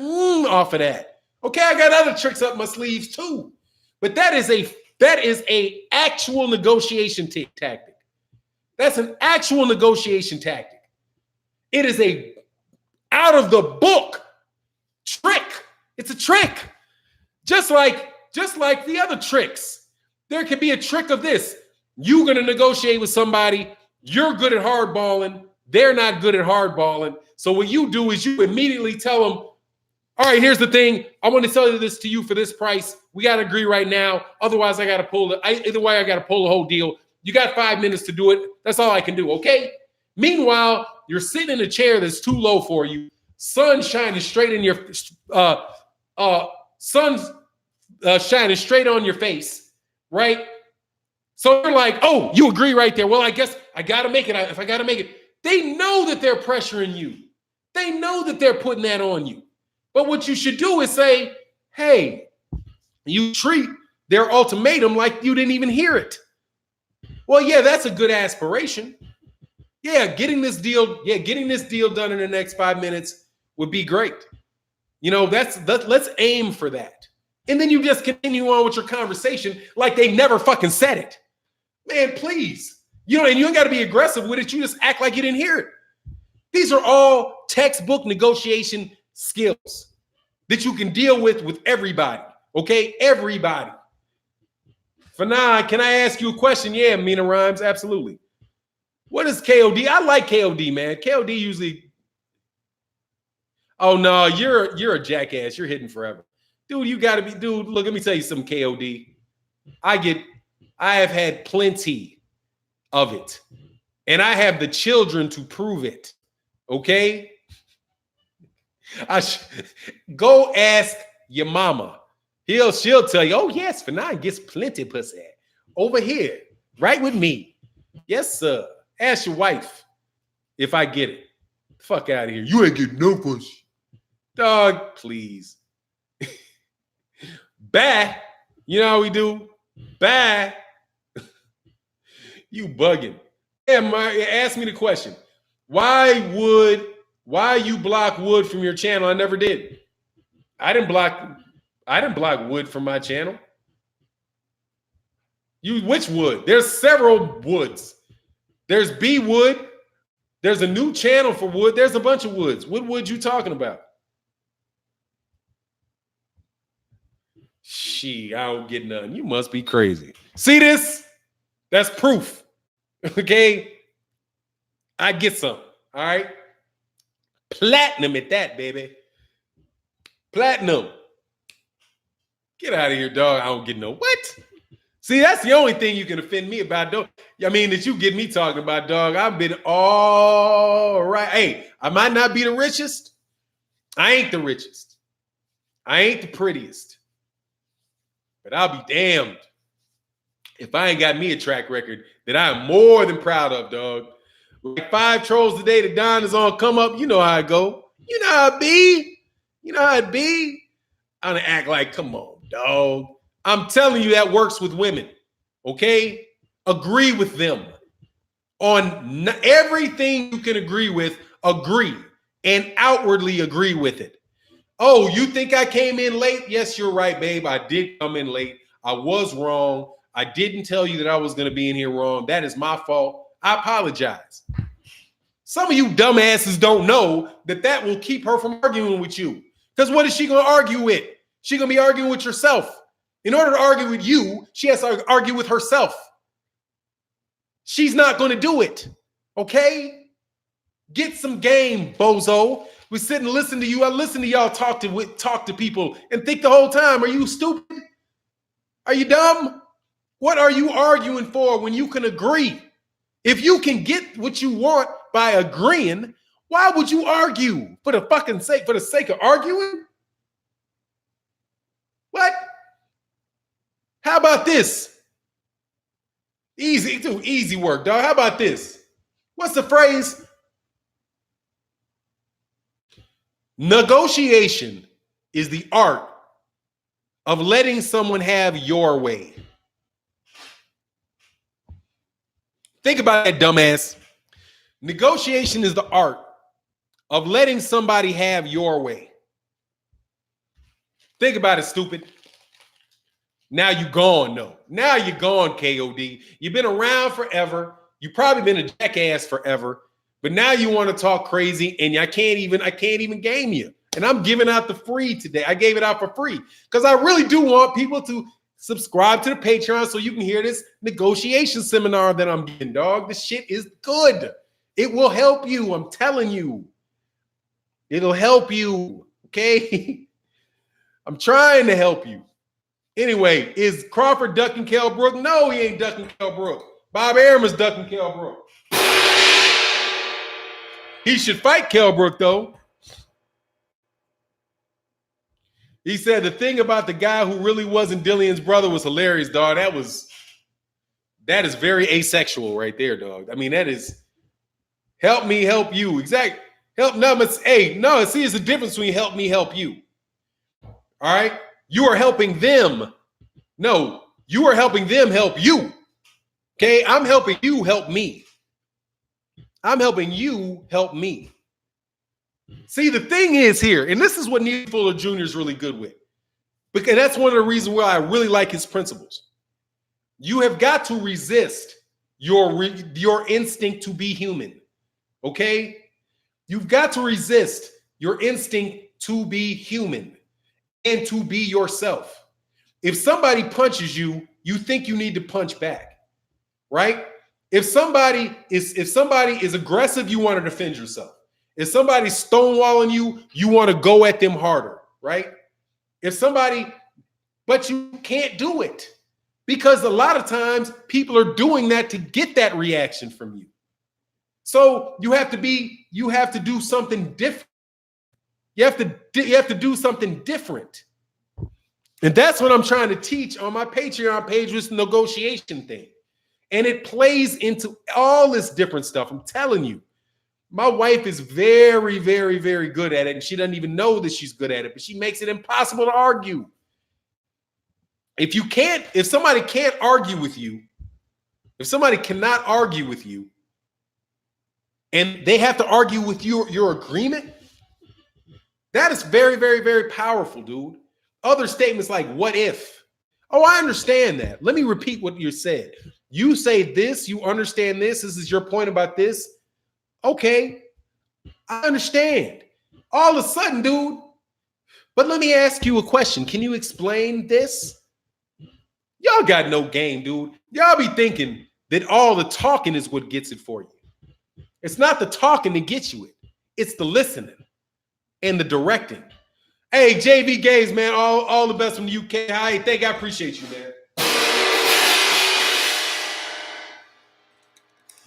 off of that. Okay, I got other tricks up my sleeves too. But that is a actual negotiation tactic. That's an actual negotiation tactic. It is a out of the book trick It's a trick. Just like the other tricks. There can be a trick of this. You're going to negotiate with somebody. You're good at hardballing. They're not good at hardballing. So what you do is you immediately tell them, all right, here's the thing. I want to sell this to you for this price. We got to agree right now. Otherwise, I got to pull either way, I got to pull the whole deal. You got 5 minutes to do it. That's all I can do, okay? Meanwhile, you're sitting in a chair that's too low for you. Sun shining straight in your shining straight on your face, right? So you're like, oh, you agree right there. Well, I guess I got to make it. If I got to make it. They know that they're pressuring you. They know that they're putting that on you. But what you should do is say, hey, you treat their ultimatum like you didn't even hear it. Well, yeah, that's a good aspiration. Yeah, getting this deal done in the next 5 minutes would be great. You know, let's aim for that. And then you just continue on with your conversation like they never fucking said it. Man, please. You know, and you ain't got to be aggressive with it. You just act like you didn't hear it. These are all textbook negotiation skills that you can deal with everybody. Okay, everybody. Fanan, can I ask you a question? Yeah, Mina Rhymes, absolutely. What is KOD? I like KOD, man. KOD usually. Oh no, you're a jackass. You're hitting forever, dude. You got to be, dude. Look, let me tell you some KOD. I have had plenty of it, and I have the children to prove it. Okay, go ask your mama. She'll tell you. Oh yes, Fanan gets plenty pussy over here, right with me. Yes, sir. Ask your wife if I get it. Fuck out of here. You ain't getting no pussy. Dog, please. Bye. You know how we do? Bye. You bugging. Yeah, ask me the question. Why you block Wood from your channel? I never did. I didn't block Wood from my channel. Which Wood? There's several Woods. There's B Wood. There's a new channel for Wood. There's a bunch of Woods. What Wood you talking about? I don't get none. You must be crazy. See this? That's proof. Okay? I get some. All right? Platinum at that, baby. Platinum. Get out of here, dog. I don't get no what? See, that's the only thing you can offend me about, dog. I mean, that you get me talking about, dog. I've been all right. Hey, I might not be the richest. I ain't the richest. I ain't the prettiest. But I'll be damned if I ain't got me a track record that I'm more than proud of, dog. Like 5 trolls today, the Don is on come up. You know how it go. You know how it be. You know how it be. I'm gonna act like, come on, dog. I'm telling you that works with women, okay? Agree with them. On everything you can agree with, agree. And outwardly agree with it. Oh, you think I came in late? Yes, you're right, babe. I did come in late. I was wrong. I didn't tell you that I was going to be in here wrong. That is my fault. I apologize. Some of you dumbasses don't know that will keep her from arguing with you. Because what is she going to argue with? She's going to be arguing with herself. In order to argue with you, she has to argue with herself. She's not going to do it. Okay? Get some game, bozo. We sit and listen to you. I listen to y'all talk to people and think the whole time, are you stupid? Are you dumb? What are you arguing for when you can agree? If you can get what you want by agreeing, why would you argue? For the sake of arguing? What? How about this? Easy work, dog. How about this? What's the phrase? Negotiation is the art of letting someone have your way. Think about that, dumbass. Negotiation is the art of letting somebody have your way. Think about it, stupid. Now you gone, though. Now you're gone, KOD. You've been around forever. You've probably been a jackass forever. But now you want to talk crazy, and I can't even game you. And I'm giving out the free today. I gave it out for free because I really do want people to subscribe to the Patreon so you can hear this negotiation seminar that I'm getting, dog. This shit is good. It will help you. I'm telling you. It'll help you. Okay? I'm trying to help you. Anyway, is Crawford ducking Kell Brook? No, he ain't ducking Kell Brook. Bob Arum is ducking Kell Brook. He should fight Kell Brook, though. He said the thing about the guy who really wasn't Dillian's brother was hilarious, dog. That is very asexual right there, dog. I mean, that is help me help you. Exactly. Help no, but hey, no, see, it's the difference between help me help you. All right? You are helping them. No, you are helping them help you. Okay? I'm helping you help me. I'm helping you help me. See, the thing is here, and this is what Neil Fuller Jr. is really good with, because that's one of the reasons why I really like his principles. You have got to resist your instinct to be human, okay? You've got to resist your instinct to be human and to be yourself. If somebody punches you, you think you need to punch back, right? If somebody is aggressive, you want to defend yourself. If somebody's stonewalling you, you want to go at them harder, right? But you can't do it because a lot of times people are doing that to get that reaction from you. So you have to do something different. You have to do something different. And that's what I'm trying to teach on my Patreon page with the negotiation thing. And it plays into all this different stuff. I'm telling you. My wife is very, very, very good at it, and she doesn't even know that she's good at it, but she makes it impossible to argue. If somebody can't argue with you, if somebody cannot argue with you, and they have to argue with your agreement, that is very, very, very powerful, dude. Other statements like, what if? Oh, I understand that. Let me repeat what you said. You say this, you understand this. This is your point about this. Okay, I understand. All of a sudden, dude, but let me ask you a question. Can you explain this? Y'all got no game, dude. Y'all be thinking that all the talking is what gets it for you. It's not the talking that gets you it. It's the listening and the directing. Hey, JV Games, man, all the best from the UK. I appreciate you, man.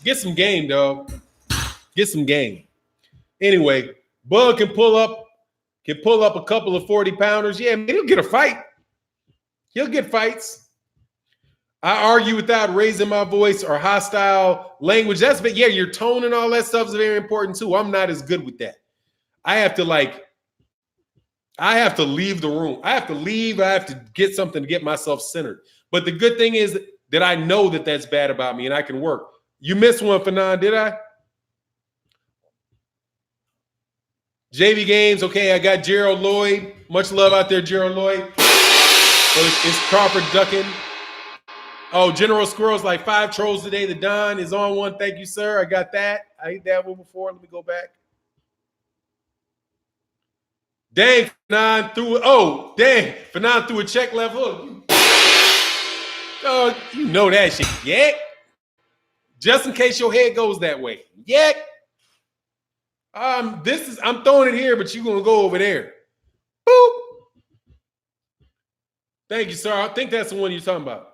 Get some game, dog. Get some game. Anyway, Bug can pull up a couple of 40-pounders. Yeah, man, he'll get a fight. He'll get fights. I argue without raising my voice or hostile language. Your tone and all that stuff is very important too. I'm not as good with that. I have to leave the room. I have to leave. I have to get something to get myself centered. But the good thing is that I know that that's bad about me and I can work. You missed one, Fanon, did I? JV Games, okay, I got Gerald Lloyd. Much love out there, Gerald Lloyd. So it's Crawford ducking. Oh, General Squirrel's like 5 trolls today. The Don is on one. Thank you, sir. I got that. I ate that one before. Let me go back. Dang, Fanon threw a check left hook. Oh, you know that shit. Yeah. Just in case your head goes that way. Yeah. I'm throwing it here, but you're gonna go over there. Boop. Thank you, sir. I think that's the one you're talking about.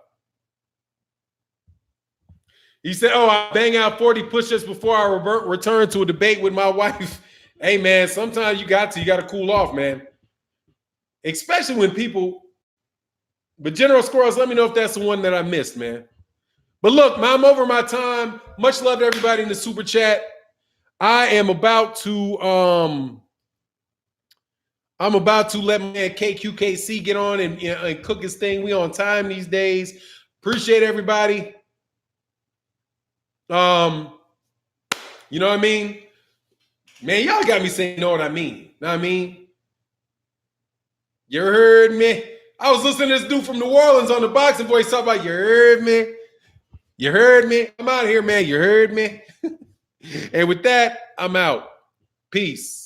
He said, "Oh, I bang out 40 push-ups before I return to a debate with my wife." Hey, man, sometimes you got to cool off, man. Especially when people. But General Squirrels, let me know if that's the one that I missed, man. But look, man, I'm over my time. Much love to everybody in the super chat. I am about to let my man KQKC get on and cook his thing. We on time these days. Appreciate everybody. You know what I mean? Man, y'all got me saying, you know what I mean? Know what I mean? You heard me? I was listening to this dude from New Orleans on the Boxing Voice talk about, you heard me? You heard me? I'm out of here, man. You heard me? And with that, I'm out. Peace.